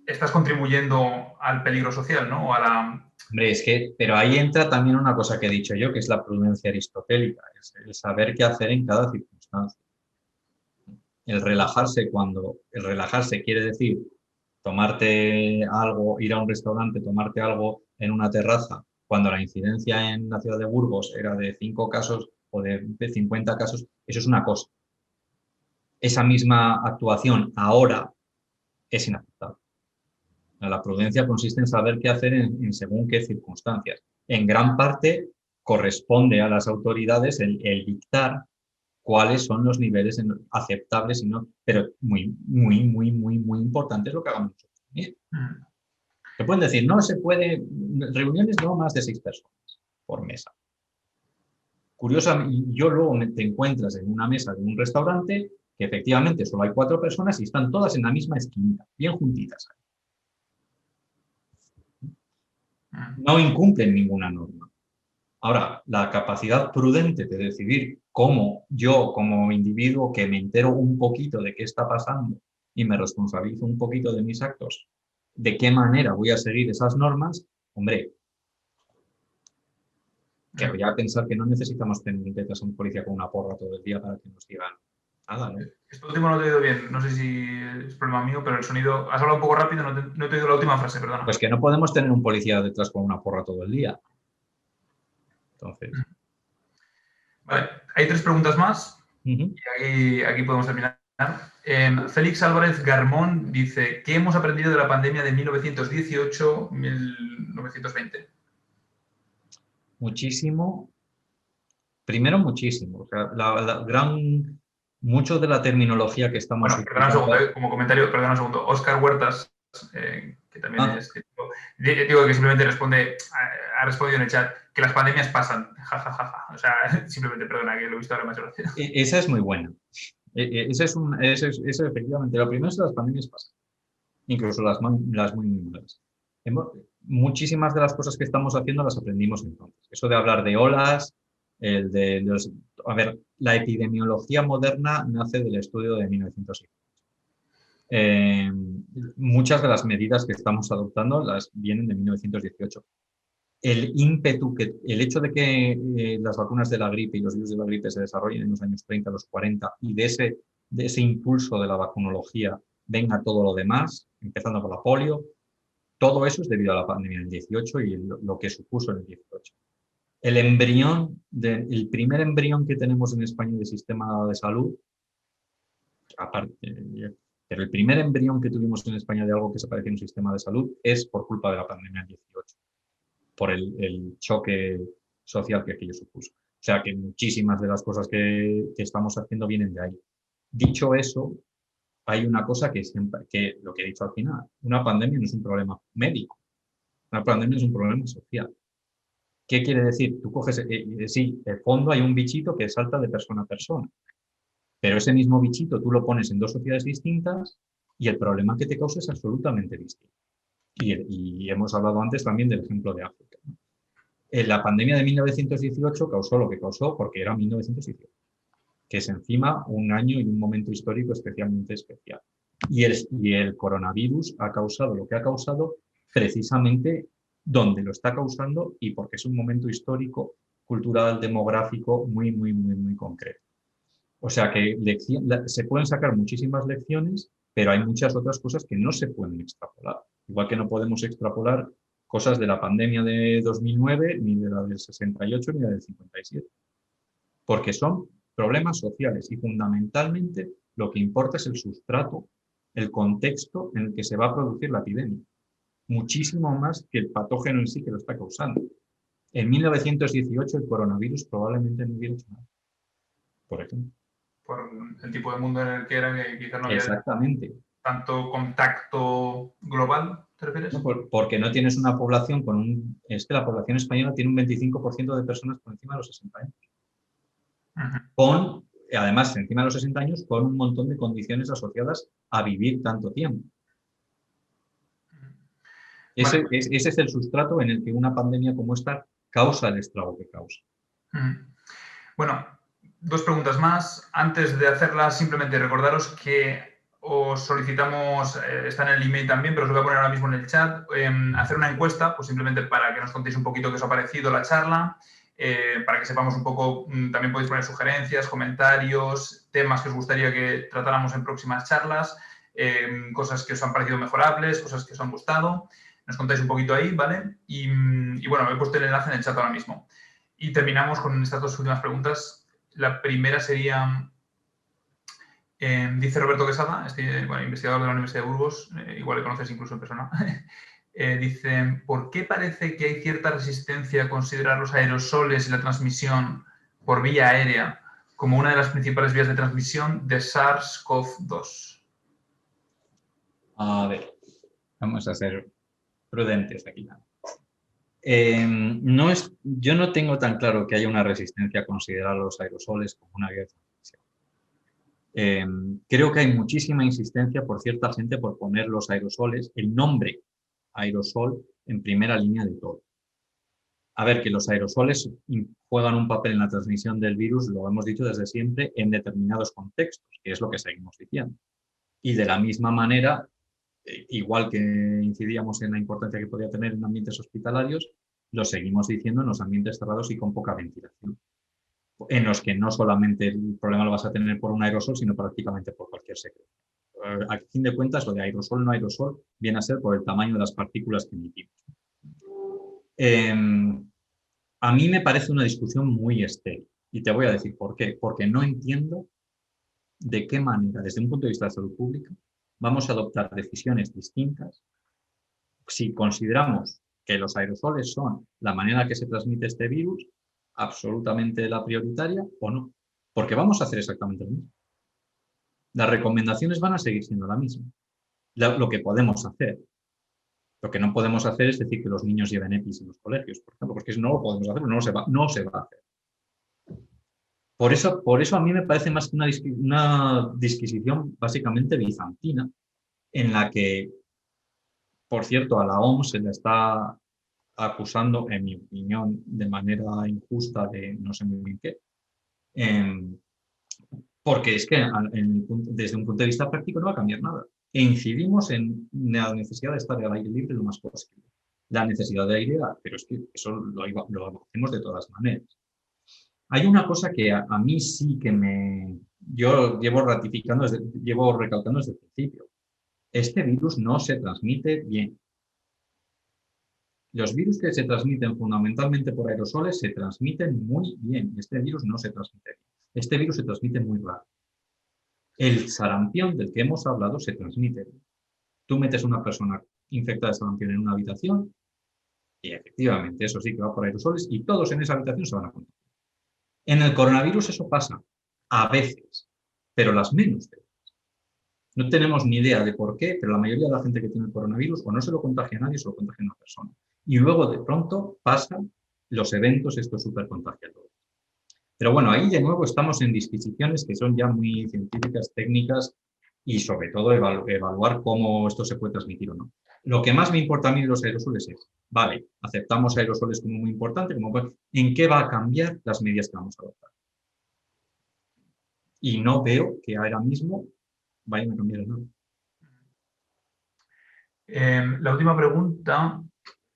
estás contribuyendo al peligro social, ¿no? O a la... Hombre, pero ahí entra también una cosa que he dicho yo, que es la prudencia aristotélica, es el saber qué hacer en cada circunstancia. El relajarse quiere decir tomarte algo, ir a un restaurante, tomarte algo en una terraza, cuando la incidencia en la ciudad de Burgos era de 5 casos o de 50 casos, eso es una cosa. Esa misma actuación ahora es inaceptable. La prudencia consiste en saber qué hacer en según qué circunstancias. En gran parte corresponde a las autoridades el dictar cuáles son los niveles aceptables y no, pero muy importante es lo que hagamos nosotros también. Se pueden decir, no se puede, reuniones no más de 6 personas por mesa. Curiosamente, luego te encuentras en una mesa de un restaurante que efectivamente solo hay 4 personas y están todas en la misma esquina, bien juntitas. No incumplen ninguna norma. Ahora, la capacidad prudente de decidir cómo yo, como individuo que me entero un poquito de qué está pasando y me responsabilizo un poquito de mis actos, de qué manera voy a seguir esas normas, hombre, que voy a pensar que no necesitamos tener detrás a un policía con una porra todo el día para que nos digan nada, ¿no? Esto último no te he oído bien, no sé si es problema mío, pero el sonido... Has hablado un poco rápido, no te he oído la última frase, perdona. Pues que no podemos tener un policía detrás con una porra todo el día. Entonces... Vale, hay 3 preguntas más y aquí podemos terminar. Félix Álvarez Garmón dice, ¿qué hemos aprendido de la pandemia de 1918-1920? Muchísimo. Primero, muchísimo. O sea, mucho de la terminología que estamos Bueno, perdona un utilizando. segundo, como comentario, perdona un segundo. Óscar Huertas, que también es crítico, digo que simplemente ha respondido en el chat, que las pandemias pasan. Ja, ja, ja, ja. O sea, simplemente, perdona, que lo he visto ahora más gracias. Esa es muy buena. Ese es efectivamente. Lo primero es que las pandemias pasan, incluso las muy malas. Muchísimas de las cosas que estamos haciendo las aprendimos entonces. Eso de hablar de olas, a ver, la epidemiología moderna nace del estudio de 1906. Muchas de las medidas que estamos adoptando las vienen de 1918. El hecho de que las vacunas de la gripe y los virus de la gripe se desarrollen en los años 30, los 40, y de ese impulso de la vacunología venga todo lo demás, empezando por la polio, todo eso es debido a la pandemia del 18 y lo que supuso en el 18. El primer embrión que tenemos en España de sistema de salud, pero el primer embrión que tuvimos en España de algo que se parecía a un sistema de salud es por culpa de la pandemia del 18, por el choque social que aquello supuso. O sea que muchísimas de las cosas que estamos haciendo vienen de ahí. Dicho eso, hay una cosa que lo que he dicho al final, una pandemia no es un problema médico, una pandemia es un problema social. ¿Qué quiere decir? Tú coges, sí, de fondo hay un bichito que salta de persona a persona, pero ese mismo bichito tú lo pones en dos sociedades distintas y el problema que te causa es absolutamente distinto. Y hemos hablado antes también del ejemplo de África, ¿no? La pandemia de 1918 causó lo que causó porque era 1918, que es encima un año y un momento histórico especialmente especial. Y el coronavirus ha causado lo que ha causado precisamente donde lo está causando y porque es un momento histórico, cultural, demográfico muy, muy, muy, muy concreto. O sea que se pueden sacar muchísimas lecciones, pero hay muchas otras cosas que no se pueden extrapolar. Igual que no podemos extrapolar cosas de la pandemia de 2009, ni de la del 68, ni de la del 57. Porque son problemas sociales y fundamentalmente lo que importa es el sustrato, el contexto en el que se va a producir la epidemia. Muchísimo más que el patógeno en sí que lo está causando. En 1918 el coronavirus probablemente no hubiera hecho nada, por ejemplo. Por el tipo de mundo en el que era, que quizás no había Exactamente. tanto contacto global, ¿te refieres? No, porque no tienes una población es que la población española tiene un 25% de personas por encima de los 60 años. Además, encima de los 60 años, con un montón de condiciones asociadas a vivir tanto tiempo. Ese es el sustrato en el que una pandemia como esta causa el estrago que causa. Bueno, dos preguntas más. Antes de hacerlas, simplemente recordaros que os solicitamos, está en el email también, pero os lo voy a poner ahora mismo en el chat, hacer una encuesta, pues simplemente para que nos contéis un poquito qué os ha parecido la charla, para que sepamos un poco, también podéis poner sugerencias, comentarios, temas que os gustaría que tratáramos en próximas charlas, cosas que os han parecido mejorables, cosas que os han gustado. Nos contáis un poquito ahí, ¿vale? Y bueno, he puesto el enlace en el chat ahora mismo. Y terminamos con estas dos últimas preguntas. La primera sería, dice Roberto Quesada, investigador de la Universidad de Burgos, igual le conoces incluso en persona, dice, ¿por qué parece que hay cierta resistencia a considerar los aerosoles y la transmisión por vía aérea como una de las principales vías de transmisión de SARS-CoV-2? A ver, vamos a ser prudentes aquí. Yo no tengo tan claro que haya una resistencia a considerar los aerosoles como una vía de transmisión. Creo que hay muchísima insistencia por cierta gente por poner los aerosoles, el nombre aerosol, en primera línea de todo. A ver, que los aerosoles juegan un papel en la transmisión del virus, lo hemos dicho desde siempre, en determinados contextos, que es lo que seguimos diciendo. Y de la misma manera, igual que incidíamos en la importancia que podía tener en ambientes hospitalarios, lo seguimos diciendo en los ambientes cerrados y con poca ventilación, en los que no solamente el problema lo vas a tener por un aerosol, sino prácticamente por cualquier secreto. A fin de cuentas, lo de aerosol no aerosol viene a ser por el tamaño de las partículas que emitimos. A mí me parece una discusión muy estéril y te voy a decir por qué. Porque no entiendo de qué manera, desde un punto de vista de salud pública, vamos a adoptar decisiones distintas si consideramos que los aerosoles son la manera en que se transmite este virus, absolutamente la prioritaria o no. Porque vamos a hacer exactamente lo mismo. Las recomendaciones van a seguir siendo la misma. Lo que podemos hacer. Lo que no podemos hacer es decir que los niños lleven EPIs en los colegios, por ejemplo, porque no lo podemos hacer, no se va a hacer. Por eso a mí me parece más que una disquisición básicamente bizantina, en la que, por cierto, a la OMS se le está acusando, en mi opinión, de manera injusta de no sé muy bien qué, porque es que desde un punto de vista práctico no va a cambiar nada. E incidimos en la necesidad de estar al aire libre lo más posible. La necesidad de aire, pero es que eso lo hacemos de todas maneras. Hay una cosa que a mí sí que yo llevo recalcando desde el principio. Este virus no se transmite bien. Los virus que se transmiten fundamentalmente por aerosoles se transmiten muy bien. Este virus no se transmite bien. Este virus se transmite muy raro. El sarampión del que hemos hablado se transmite bien. Tú metes a una persona infectada de sarampión en una habitación y efectivamente eso sí que va por aerosoles y todos en esa habitación se van a contagiar. En el coronavirus eso pasa a veces, pero las menos veces. No tenemos ni idea de por qué, pero la mayoría de la gente que tiene el coronavirus o no se lo contagia a nadie, se lo contagia a una persona. Y luego de pronto pasan los eventos estos supercontagiadores. Pero bueno, ahí de nuevo estamos en disquisiciones que son ya muy científicas, técnicas y sobre todo evaluar cómo esto se puede transmitir o no. Lo que más me importa a mí de los aerosoles es, vale, aceptamos aerosoles como muy importante, ¿en qué va a cambiar las medidas que vamos a adoptar? Y no veo que ahora mismo vayan a cambiar nada. La última pregunta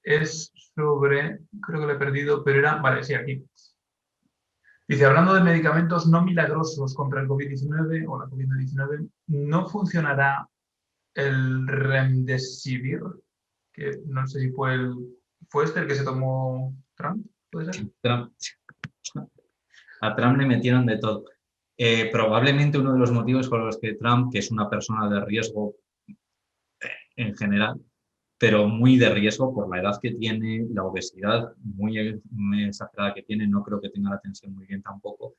es sobre, creo que lo he perdido, pero era, vale, sí, aquí. Dice, hablando de medicamentos no milagrosos contra el COVID-19 o la COVID-19, ¿no funcionará el Remdesivir? Que no sé si fue el que se tomó Trump, ¿puede ser? A Trump le metieron de todo. Probablemente uno de los motivos por los que Trump, que es una persona de riesgo en general, pero muy de riesgo por la edad que tiene, la obesidad muy exagerada que tiene, no creo que tenga la tensión muy bien tampoco.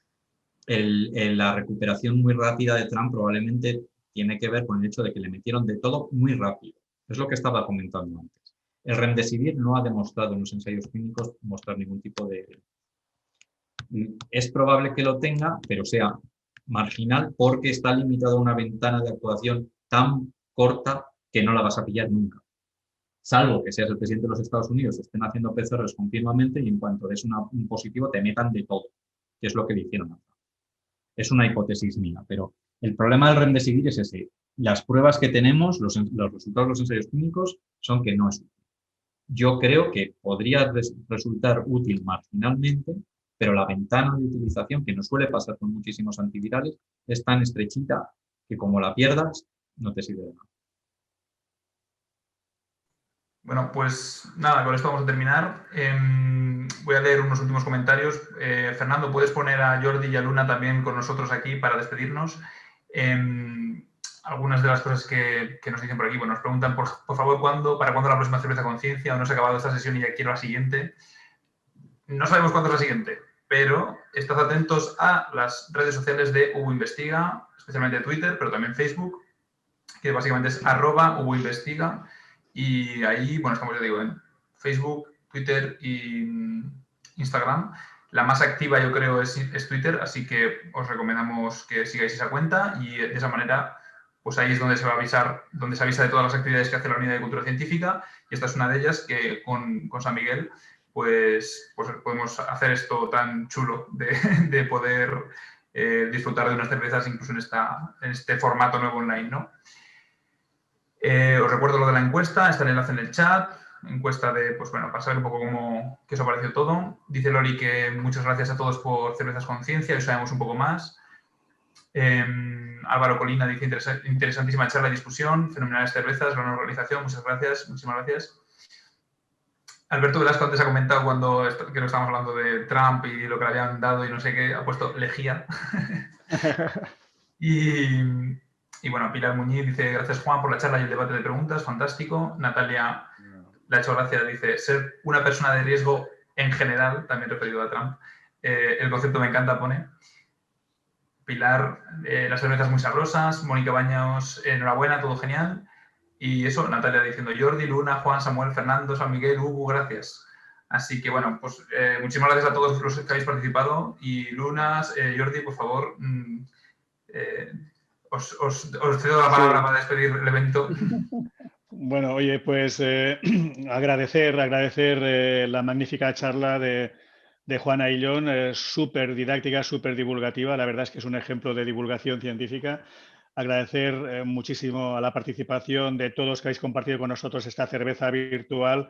La recuperación muy rápida de Trump probablemente tiene que ver con el hecho de que le metieron de todo muy rápido. Es lo que estaba comentando antes. El Remdesivir no ha demostrado en los ensayos clínicos mostrar ningún tipo de... Es probable que lo tenga, pero sea marginal porque está limitado a una ventana de actuación tan corta que no la vas a pillar nunca. Salvo que seas el presidente de los Estados Unidos, estén haciendo PCRs continuamente y en cuanto des un positivo te metan de todo, que es lo que le hicieron. Es una hipótesis mía, pero el problema del Remdesivir es ese. Las pruebas que tenemos, los resultados de los ensayos clínicos, son que no es útil. Yo creo que podría resultar útil marginalmente, pero la ventana de utilización, que no suele pasar con muchísimos antivirales, es tan estrechita que como la pierdas, no te sirve de nada. Bueno, pues nada, con esto vamos a terminar. Voy a leer unos últimos comentarios. Fernando, ¿puedes poner a Jordi y a Luna también con nosotros aquí para despedirnos? Algunas de las cosas que nos dicen por aquí. Bueno, nos preguntan, por favor, ¿para cuándo la próxima cerveza conciencia? ¿O no se ha acabado esta sesión y ya quiero la siguiente? No sabemos cuándo es la siguiente, pero estad atentos a las redes sociales de Hugo Investiga, especialmente Twitter, pero también Facebook, que básicamente es @HugoInvestiga. Y ahí, bueno, estamos, ya digo, en Facebook, Twitter y Instagram. La más activa, yo creo, es Twitter, así que os recomendamos que sigáis esa cuenta y de esa manera, pues ahí es donde se va a avisar, donde se avisa de todas las actividades que hace la Unidad de Cultura Científica y esta es una de ellas que con San Miguel pues podemos hacer esto tan chulo de poder disfrutar de unas cervezas incluso en este formato nuevo online, ¿no? Os recuerdo lo de la encuesta, está el enlace en el chat, encuesta de, pues bueno, para saber un poco qué os ha parecido todo. Dice Lori que muchas gracias a todos por Cervezas Conciencia, hoy sabemos un poco más. Álvaro Colina dice interesantísima charla y discusión, fenomenales cervezas, gran organización, muchas gracias, muchísimas gracias. Alberto Velasco antes ha comentado que lo estábamos hablando de Trump y lo que le habían dado y no sé qué, ha puesto lejía. Y bueno, Pilar Muñiz dice, gracias Juan por la charla y el debate de preguntas, fantástico. Natalia le ha hecho gracia, dice, ser una persona de riesgo en general, también referido a Trump, el concepto me encanta, pone. Pilar, las cervezas muy sabrosas. Mónica Baños, enhorabuena, todo genial. Y eso, Natalia diciendo, Jordi, Luna, Juan, Samuel, Fernando, San Miguel, Hugo, gracias. Así que bueno, pues muchísimas gracias a todos los que habéis participado. Y Luna, Jordi, por favor, os cedo la palabra para despedir el evento. Bueno, oye, pues agradecer la magnífica charla de Juan Ayllón, súper didáctica, súper divulgativa. La verdad es que es un ejemplo de divulgación científica. Agradecer muchísimo a la participación de todos que habéis compartido con nosotros esta cerveza virtual.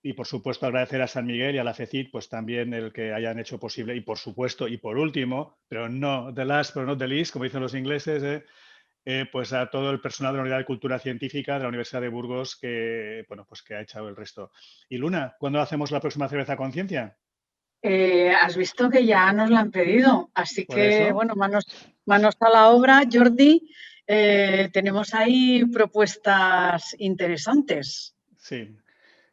Y, por supuesto, agradecer a San Miguel y a la CECIT, pues también el que hayan hecho posible. Y, por supuesto, y por último, pero no the last, pero not the least, como dicen los ingleses, pues a todo el personal de la Unidad de Cultura Científica de la Universidad de Burgos que, bueno, pues que ha echado el resto. Y Luna, ¿cuándo hacemos la próxima Cerveza Conciencia? Has visto que ya nos la han pedido, así Por que, eso. bueno, manos a la obra, Jordi. Tenemos ahí propuestas interesantes. Sí.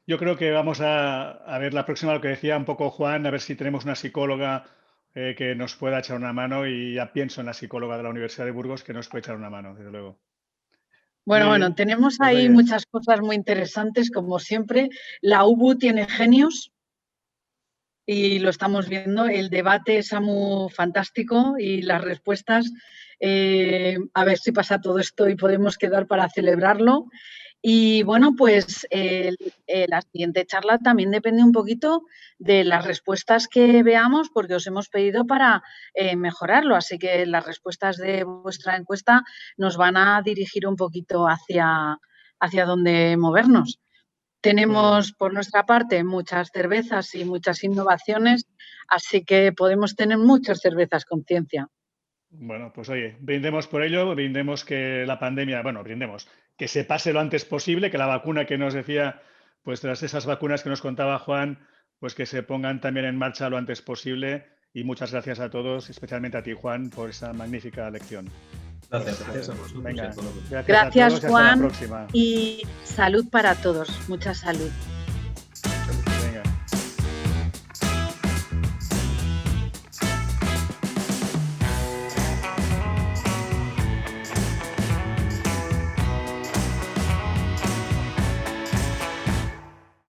Yo creo que vamos a ver la próxima, lo que decía un poco Juan, a ver si tenemos una psicóloga que nos pueda echar una mano, y ya pienso en la psicóloga de la Universidad de Burgos que nos puede echar una mano, desde luego. Bueno, tenemos pues ahí oye, muchas cosas muy interesantes, como siempre. La UBU tiene genios y lo estamos viendo. El debate es muy fantástico y las respuestas, a ver si pasa todo esto y podemos quedar para celebrarlo. Y bueno, pues la siguiente charla también depende un poquito de las respuestas que veamos, porque os hemos pedido para mejorarlo. Así que las respuestas de vuestra encuesta nos van a dirigir un poquito hacia dónde movernos. Tenemos por nuestra parte muchas cervezas y muchas innovaciones, así que podemos tener muchas cervezas conciencia. Bueno, pues oye, brindemos por ello, brindemos que la pandemia, bueno, brindemos, que se pase lo antes posible, que la vacuna que nos decía, pues tras esas vacunas que nos contaba Juan, pues que se pongan también en marcha lo antes posible. Y muchas gracias a todos, especialmente a ti, Juan, por esa magnífica lección. Gracias a vosotros. Venga, gracias a todos y Juan, hasta la próxima. y salud para todos, mucha salud.